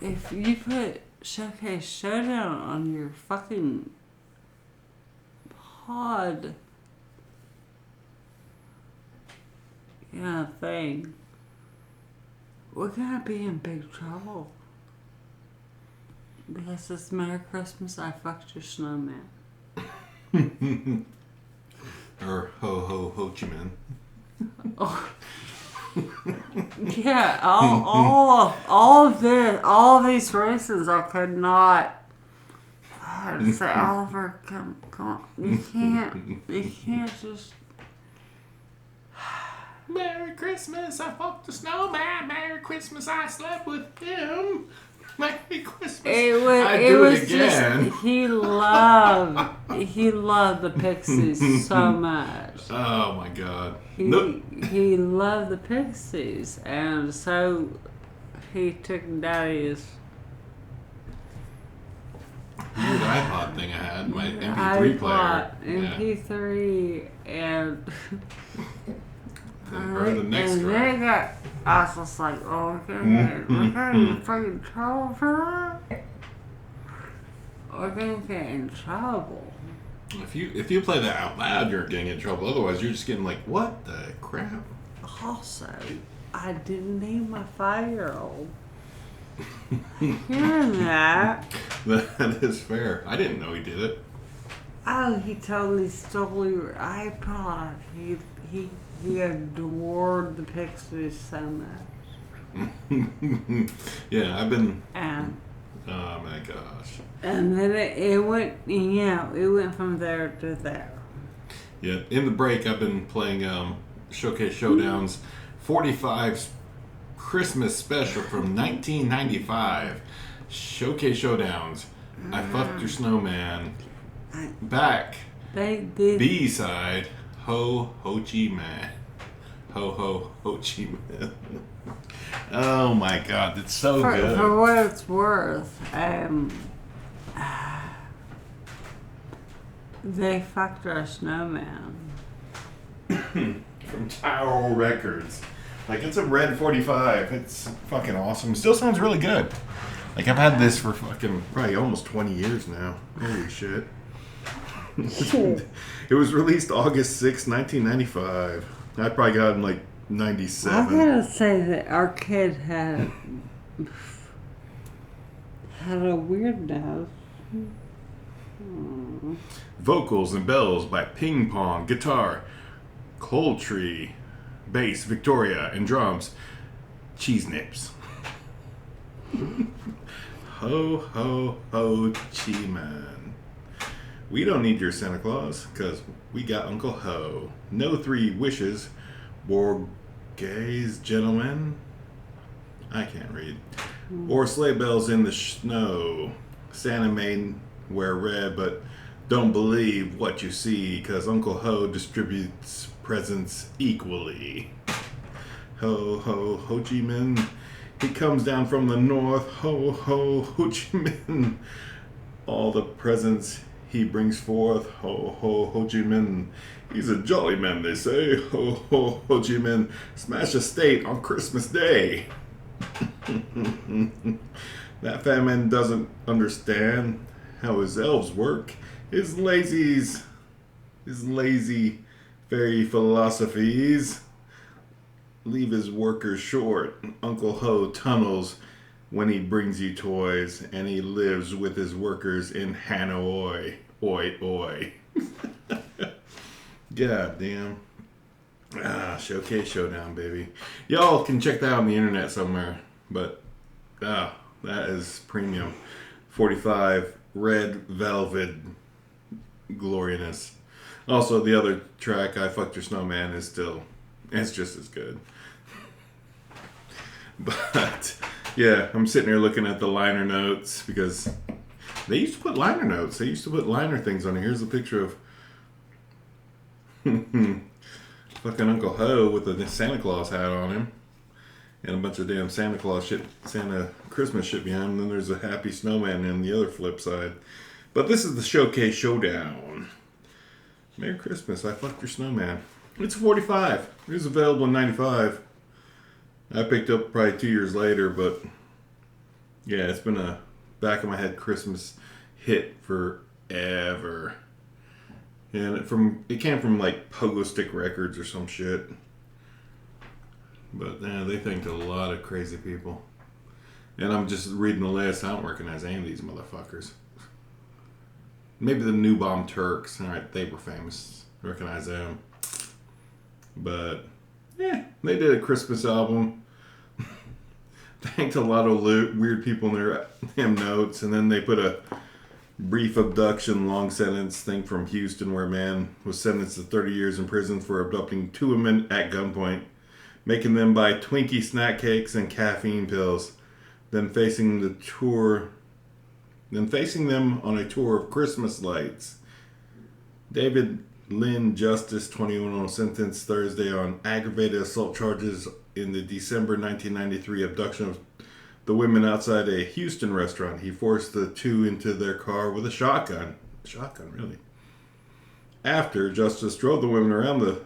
if you put Showcase Showdown on your fucking pod thing, we're gonna be in big trouble. Because it's Merry Christmas, I fucked your snowman. Or Ho Ho Ho Chi Minh. Oh. Yeah, all of these races I could not. Say, Oliver, come on, you can't just. Merry Christmas, I fucked the snowman. Merry Christmas, I slept with him. Merry Christmas. It was again. Just he loved the Pixies so much. Oh my God. He loved the Pixies, and so he took Daddy's weird iPod thing I had, my MP3 player. MP3, and the next and they got. I was just like, oh, we're gonna get fucking trouble for that. We're gonna get in trouble. If you play that out loud, you're getting in trouble. Otherwise, you're just getting like, what the crap? Also, I didn't need my 5-year-old hearing that. That is fair. I didn't know he did it. Oh, he totally stole your iPod. He adored the Pixies so much. Yeah, I've been... And... Oh my gosh. And then it went, it went from there to there. Yeah, in the break, I've been playing Showcase Showdown's 45 Christmas special from 1995. Showcase Showdowns. I Fucked Your Snowman. Back. B-side. Ho Ho Chi Man. Ho Ho Ho Chi Man. Oh my God, it's so good. For what it's worth, they fucked our snowman. From Tower Records. Like, it's a red 45. It's fucking awesome. Still sounds really good. Like, I've had this for fucking probably almost 20 years now. Holy shit. It was released August 6, 1995. I probably got it in like 97. I gotta say that our kid had a weird nose. Vocals and bells by Ping Pong, guitar, Cold Tree, bass, Victoria, and drums, Cheese Nips. Ho, ho, ho, Chi Man. We don't need your Santa Claus, because we got Uncle Ho. No 3 wishes, Borghese gentlemen. I can't read. Or sleigh bells in the snow. Santa may wear red, but don't believe what you see, because Uncle Ho distributes presents equally. Ho, ho, Ho Chi Minh. He comes down from the north. Ho, ho, Ho Chi Minh. All the presents he brings forth. Ho, ho, Ho Chi Minh. He's a jolly man, they say. Ho, ho, Ho Chi Minh. Smash a state on Christmas Day. That fat man doesn't understand how his elves work. His lazy fairy philosophies leave his workers short. Uncle Ho tunnels when he brings you toys, and he lives with his workers in Hanoi. Oi, oi. God damn. Showcase Showdown, baby. Y'all can check that out on the internet somewhere, but that is premium. 45 red velvet gloriousness. Also, the other track, I Fucked Your Snowman, it's just as good. But yeah, I'm sitting here looking at the liner notes, because they used to put liner notes. They used to put liner things on here. Here's a picture of fucking Uncle Ho with a Santa Claus hat on him, and a bunch of damn Santa Christmas shit behind him. Then there's a happy snowman in the other flip side. But this is the Showcase Showdown. Merry Christmas, I Fucked Your Snowman. It's 45. It was available in 95. I picked up probably 2 years later, but yeah, it's been a back of my head Christmas hit forever. And it came from like Pogo Stick Records or some shit. But they thanked a lot of crazy people. And I'm just reading the list. I don't recognize any of these motherfuckers. Maybe the New Bomb Turks. Alright, they were famous. Recognize them. But, yeah, they did a Christmas album. Thanked a lot of weird people in their damn notes. And then they put a brief abduction, long sentence thing from Houston, where a man was sentenced to 30 years in prison for abducting 2 women at gunpoint, making them buy Twinkie snack cakes and caffeine pills, then facing them on a tour of Christmas lights. David Lynn Justice, 21, was sentenced Thursday on aggravated assault charges in the December 1993 abduction of the women outside a Houston restaurant. He forced the 2 into their car with a shotgun. Shotgun, really? After Justice drove the women around to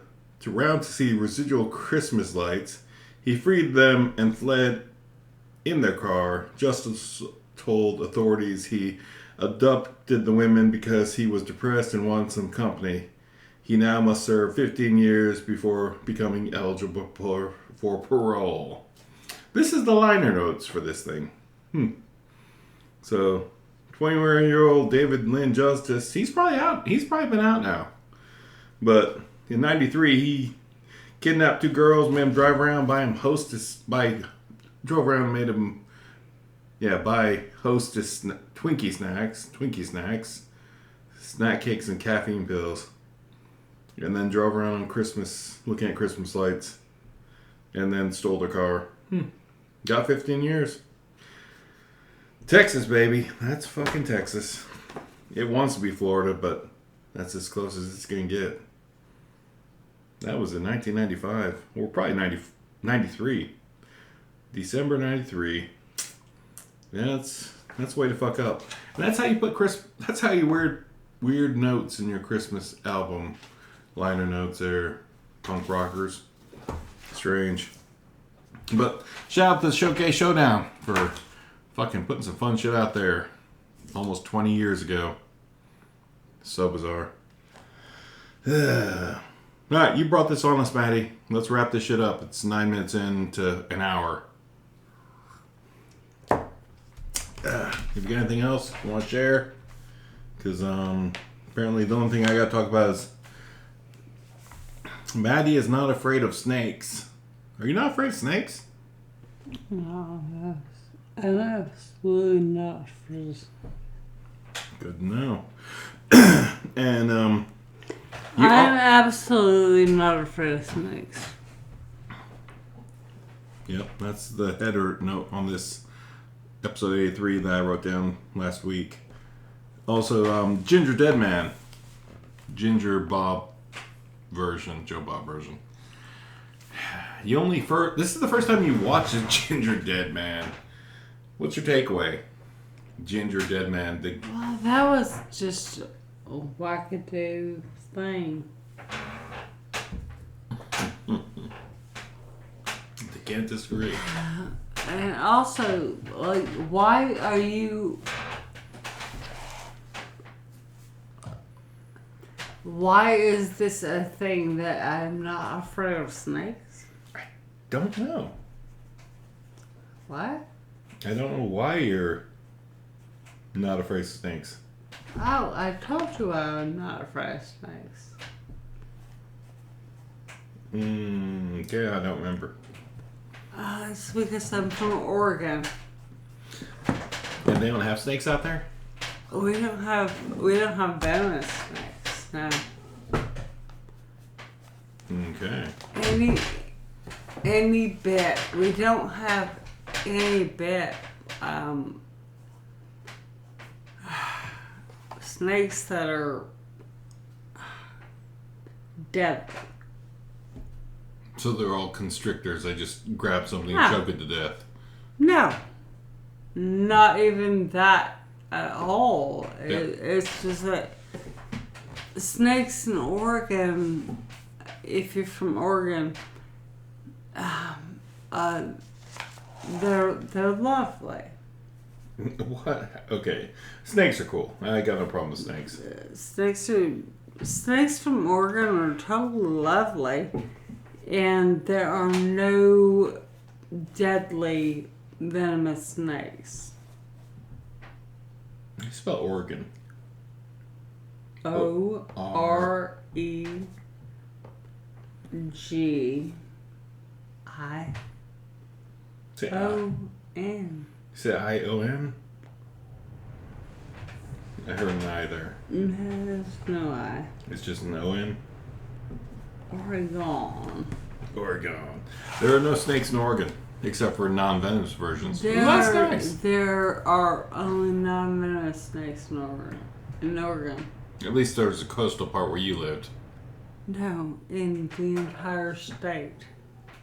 see residual Christmas lights, he freed them and fled in their car. Justice told authorities he abducted the women because he was depressed and wanted some company. He now must serve 15 years before becoming eligible for parole. This is the liner notes for this thing. So, 21-year-old David Lynn Justice, he's probably out. He's probably been out now. But in 93, he kidnapped 2 girls, made them drive around, buy hostess Twinkie snacks, snack cakes, and caffeine pills. And then drove around on Christmas, looking at Christmas lights. And then stole their car. Got 15 years. Texas, baby. That's fucking Texas. It wants to be Florida, but that's as close as it's going to get. That was in 1995. Or probably 93. December 93. Yeah, that's way to fuck up. And that's how you put that's how you weird notes in your Christmas album. Liner notes there. Punk rockers. Strange. But shout out to Showcase Showdown for fucking putting some fun shit out there almost 20 years ago. So bizarre. Alright, you brought this on us, Maddie. Let's wrap this shit up. It's 9 minutes into an hour. If you got anything else you want to share? Because apparently the only thing I got to talk about is Maddie is not afraid of snakes. Are you not afraid of snakes? No, I'm absolutely not afraid. Good to know. And I'm absolutely not afraid of snakes. Yep, that's the header note on this episode 83 that I wrote down last week. Also, Ginger Dead Man. Ginger Bob version. Joe Bob version. This is the first time you watched a Ginger Dead Man. What's your takeaway? Ginger Dead Man. Well, that was just a wackadoo thing. They can't disagree. And also, like, why are you... Why is this a thing that I'm not afraid of snakes? I don't know. What? I don't know why you're not afraid of snakes. Oh, I told you I'm not afraid of snakes. Okay, I don't remember. It's because I'm from Oregon. And they don't have snakes out there? We don't have venomous snakes. No. Okay. Any bit. We don't have any bit snakes that are dead. So they're all constrictors. They just grab something Yeah. and choke it to death. No. Not even that at all. Yeah. It's just that snakes in Oregon, if you're from Oregon, they're lovely. What? Okay. Snakes are cool. I got no problem with snakes. Snakes from Oregon are totally lovely, and there are no deadly venomous snakes. How do you spell Oregon? O-R-E-G-I-O-N. Say I-O-N? I heard an I there. No, there's no I. It's just an O-N? Oregon. Oregon. There are no snakes in Oregon, except for non-venomous versions. There That's nice. There are only non-venomous snakes in Oregon. At least there's a coastal part where you lived. No, in the entire state.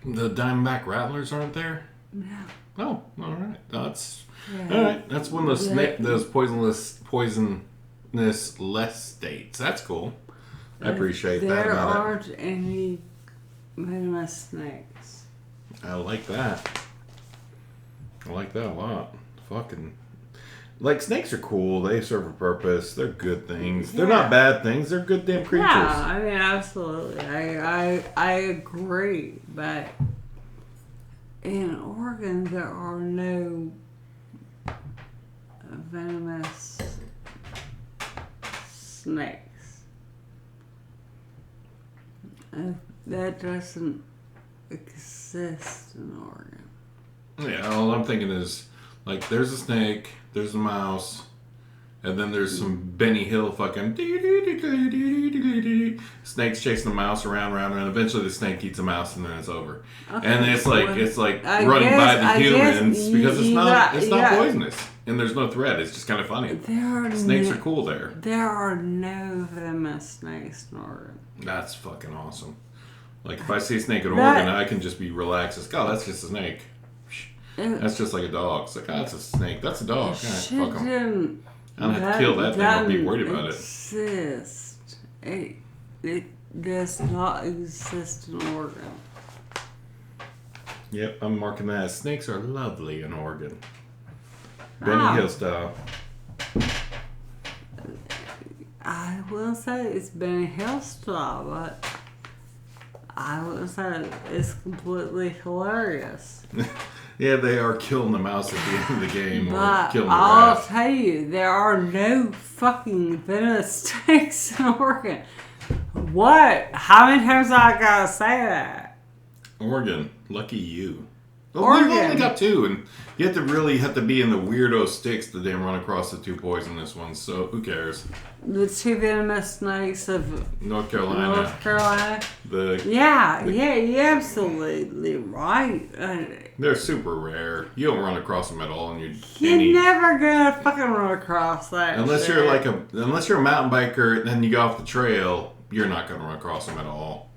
The Diamondback Rattlers aren't there? No. Oh, all right. That's Yeah. all right. That's one of those poisonous less states. That's cool. I appreciate that There about aren't any venomous snakes. it. I like that. I like that a lot. Fucking. Like, snakes are cool. They serve a purpose. They're good things. They're not bad things. They're good damn creatures. Yeah, I mean, absolutely. I agree, but in Oregon there are no venomous snakes. That doesn't exist in Oregon. Yeah, all I'm thinking is, like, there's a snake, there's a mouse, and then there's some Benny Hill fucking snakes chasing the mouse around. Eventually the snake eats a mouse and then it's over. Okay, And it's like I running guess- by the I humans guess because it's not yeah. poisonous. And there's no threat. It's just kind of funny. Snakes are cool there. There are no venomous snakes in Oregon. That's fucking awesome. Like, if I see a snake in Oregon, I can just be relaxed. It's like, oh, that's just a snake. That's just like a dog. It's like, oh, that's a snake. That's a dog. Fuck 'em. I don't have to kill that thing or be worried about it. It does not exist in Oregon. Yep, I'm marking that as snakes are lovely in Oregon. Benny Hill style. I will say it's Benny Hill style, but I will say it's completely hilarious. Yeah, they are killing the mouse at the end of the game. But or killing the I'll rat. tell you, there are no fucking venomous snakes in Oregon. What? How many times I gotta say that? Oregon. Lucky you. Well, Oregon. we've only got 2, and you have to be in the weirdo sticks to damn run across the 2 poisonous ones, so who cares? The 2 venomous snakes of North Carolina. North Carolina. The Yeah, you're absolutely right. They're super rare. You don't run across them at all in your You're never gonna fucking run across that. unless shit. you're a mountain biker and then you go off the trail, you're not gonna run across them at all.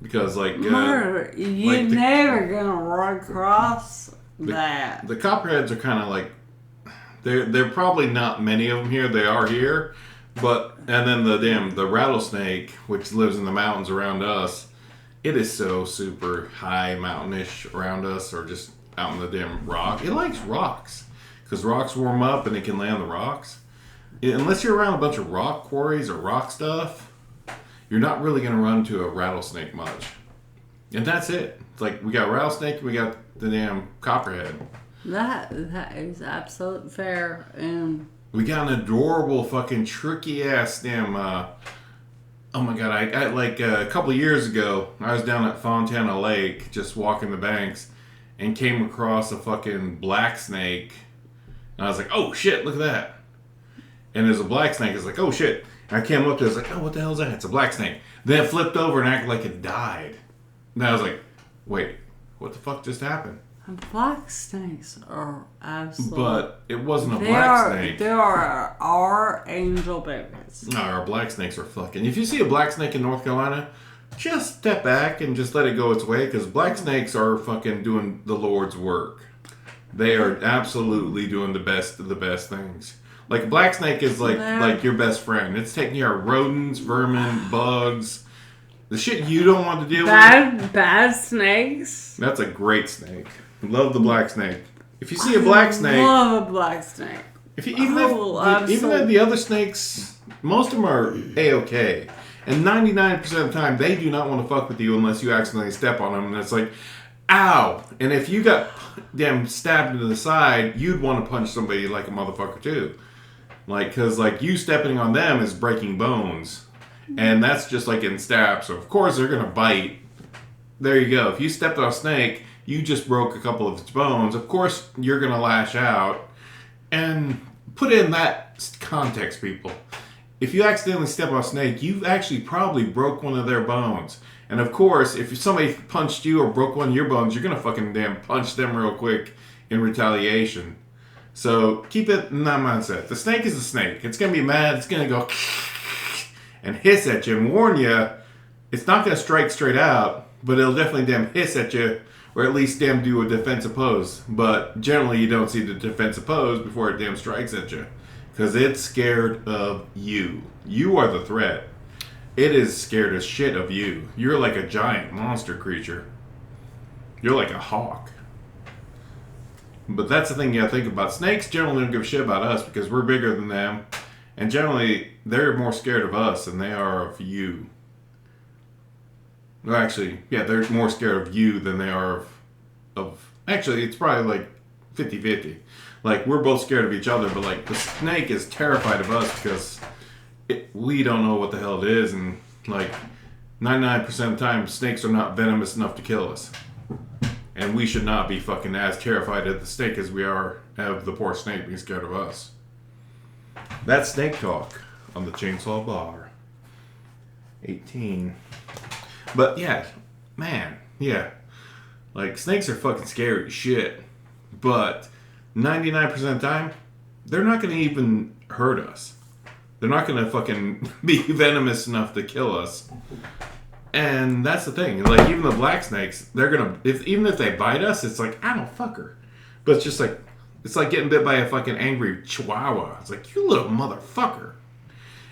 Because Murder, you're never gonna run across that. The copperheads are kind of like they're probably not many of them here. They are here, and then the rattlesnake, which lives in the mountains around us, it is so super high mountainish around us, or just out in the damn rock. It likes rocks because rocks warm up and it can lay on the rocks. Unless you're around a bunch of rock quarries or rock stuff, you're not really going to run into a rattlesnake much. And that's it. It's like, we got rattlesnake, we got the damn copperhead. That is absolutely fair. And we got an adorable fucking tricky ass damn, oh my god, I like a couple of years ago, I was down at Fontana Lake, just walking the banks, and came across a fucking black snake. And I was like, oh shit, look at that. And there's a black snake. It's like, oh shit. I came up to it, I was like, oh, what the hell is that? It's a black snake. Then it flipped over and acted like it died. And I was like, wait, what the fuck just happened? Black snakes are absolutely... But it wasn't a black snake. There are angel babies. No, our black snakes are fucking... If you see a black snake in North Carolina, just step back and just let it go its way, because black snakes are fucking doing the Lord's work. They are absolutely doing the best of the best things. Like, a black snake is like your best friend. It's taking care of rodents, vermin, bugs. The shit you don't want to deal with. Bad snakes. That's a great snake. Love the black snake. If you see a black snake... love a black snake. Even if the other snakes, most of them are A-okay. And 99% of the time, they do not want to fuck with you unless you accidentally step on them. And it's like, ow! And if you got damn stabbed into the side, you'd want to punch somebody like a motherfucker too. Like, because like you stepping on them is breaking bones. And that's just like in stab. So of course they're going to bite. There you go. If you stepped on a snake, you just broke a couple of its bones. Of course you're going to lash out. And put in that context, people. If you accidentally step on a snake, you've actually probably broke one of their bones. And of course, if somebody punched you or broke one of your bones, you're going to fucking damn punch them real quick in retaliation. So keep it in that mindset. The snake is a snake. It's going to be mad. It's going to go and hiss at you and warn you. It's not going to strike straight out, but it'll definitely damn hiss at you, or at least damn do a defensive pose. But generally you don't see the defensive pose before it damn strikes at you, because it's scared of you. You are the threat. It is scared as shit of you. You're like a giant monster creature. You're like a hawk. But that's the thing you gotta think about. Snakes generally don't give a shit about us because we're bigger than them. And generally, they're more scared of us than they are of you. Well, actually, yeah, they're more scared of you than they are of... Actually, it's probably like 50-50. Like, we're both scared of each other, but like, the snake is terrified of us because we don't know what the hell it is. And like, 99% of the time, snakes are not venomous enough to kill us. And we should not be fucking as terrified of the snake as we are of the poor snake being scared of us. That's snake talk on the Chainsaw Bar. 18. But yeah, man, yeah. Like, snakes are fucking scary as shit. But 99% of the time, they're not going to even hurt us. They're not going to fucking be venomous enough to kill us. And that's the thing. Like, even the black snakes, they're gonna... Even if they bite us, it's like, I don't fuck her. But it's just like... It's like getting bit by a fucking angry chihuahua. It's like, you little motherfucker.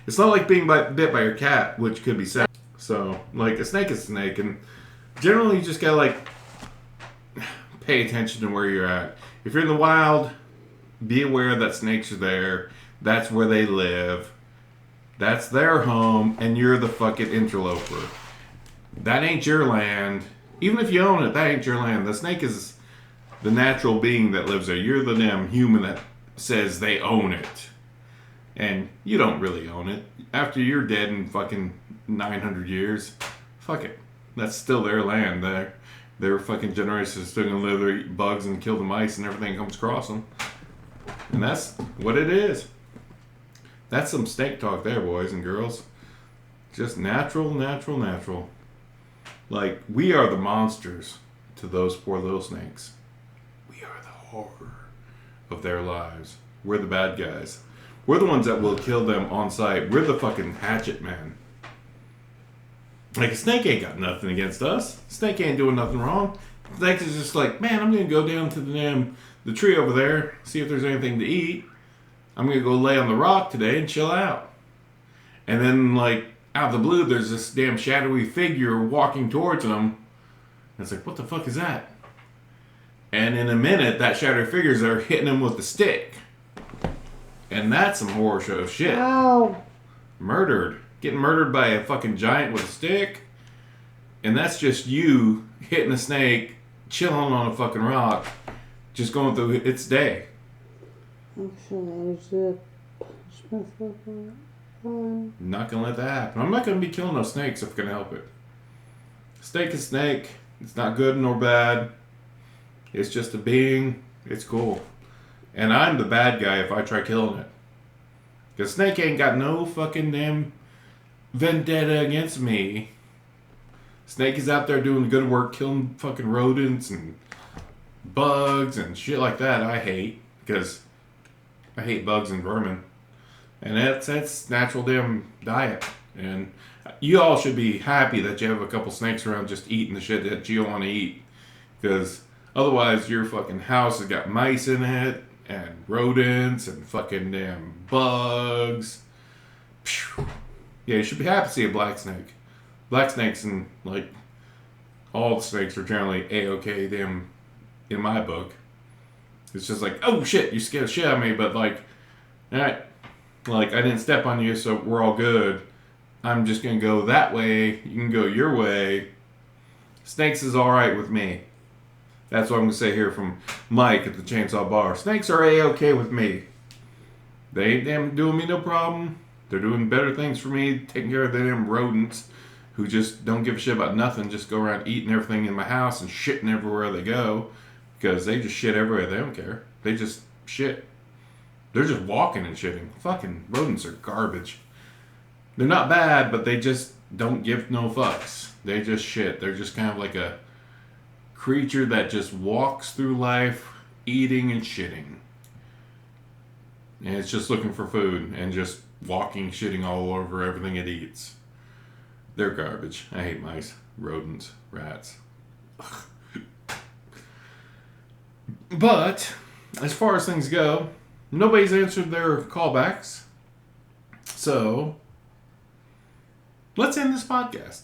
It's not like being bit by your cat, which could be sad. So, like, a snake is a snake. And generally, you just gotta, like... pay attention to where you're at. If you're in the wild, be aware that snakes are there. That's where they live. That's their home. And you're the fucking interloper. That ain't your land. Even if you own it, that ain't your land. The snake is the natural being that lives there. You're the damn human that says they own it. And you don't really own it. after you're dead in fucking 900 years, fuck it. That's still their land. Their fucking generations still gonna live there, eat bugs and kill the mice and everything that comes across them. And that's what it is. That's some snake talk there, boys and girls. Just natural. Like, we are the monsters to those poor little snakes. We are the horror of their lives. We're the bad guys. We're the ones that will kill them on sight. We're the fucking hatchet man. Like, a snake ain't got nothing against us. Snake ain't doing nothing wrong. Snake is just like, man, I'm gonna go down to the tree over there, see if there's anything to eat. I'm gonna go lay on the rock today and chill out. And then, like, out of the blue, there's this damn shadowy figure walking towards him. And it's like, what the fuck is that? And in a minute, that shadowy figures are hitting him with the stick. And that's some horror show shit. Ow. Murdered. Getting murdered by a fucking giant with a stick. And that's just you hitting a snake, chilling on a fucking rock, just going through its day. Not gonna let that happen. I'm not gonna be killing no snakes if I can help it. Snake is snake. It's not good nor bad. It's just a being. It's cool. And I'm the bad guy if I try killing it. Because snake ain't got no fucking damn vendetta against me. Snake is out there doing good work, killing fucking rodents and bugs and shit like that. I hate, because I hate bugs and vermin. And that's natural damn diet. And you all should be happy that you have a couple snakes around just eating the shit that you don't want to eat. Because otherwise your fucking house has got mice in it and rodents and fucking damn bugs. Yeah, you should be happy to see a black snake. Black snakes and, like, all the snakes are generally A-okay, damn, in my book. It's just like, oh shit, you scared the shit out of me, but like, alright, like, I didn't step on you, so we're all good. I'm just gonna go that way, you can go your way. Snakes is alright with me. That's what I'm gonna say here from Mike at the Chainsaw Bar. Snakes are A-okay with me. They ain't damn doing me no problem. They're doing better things for me, taking care of them rodents who just don't give a shit about nothing, just go around eating everything in my house and shitting everywhere they go. Because they just shit everywhere, they don't care. They just shit. They're just walking and shitting. Fucking rodents are garbage. They're not bad, but they just don't give no fucks. They just shit. They're just kind of like a creature that just walks through life eating and shitting. And it's just looking for food and just walking, shitting all over everything it eats. They're garbage. I hate mice, rodents, rats. But, as far as things go, nobody's answered their callbacks. So, let's end this podcast.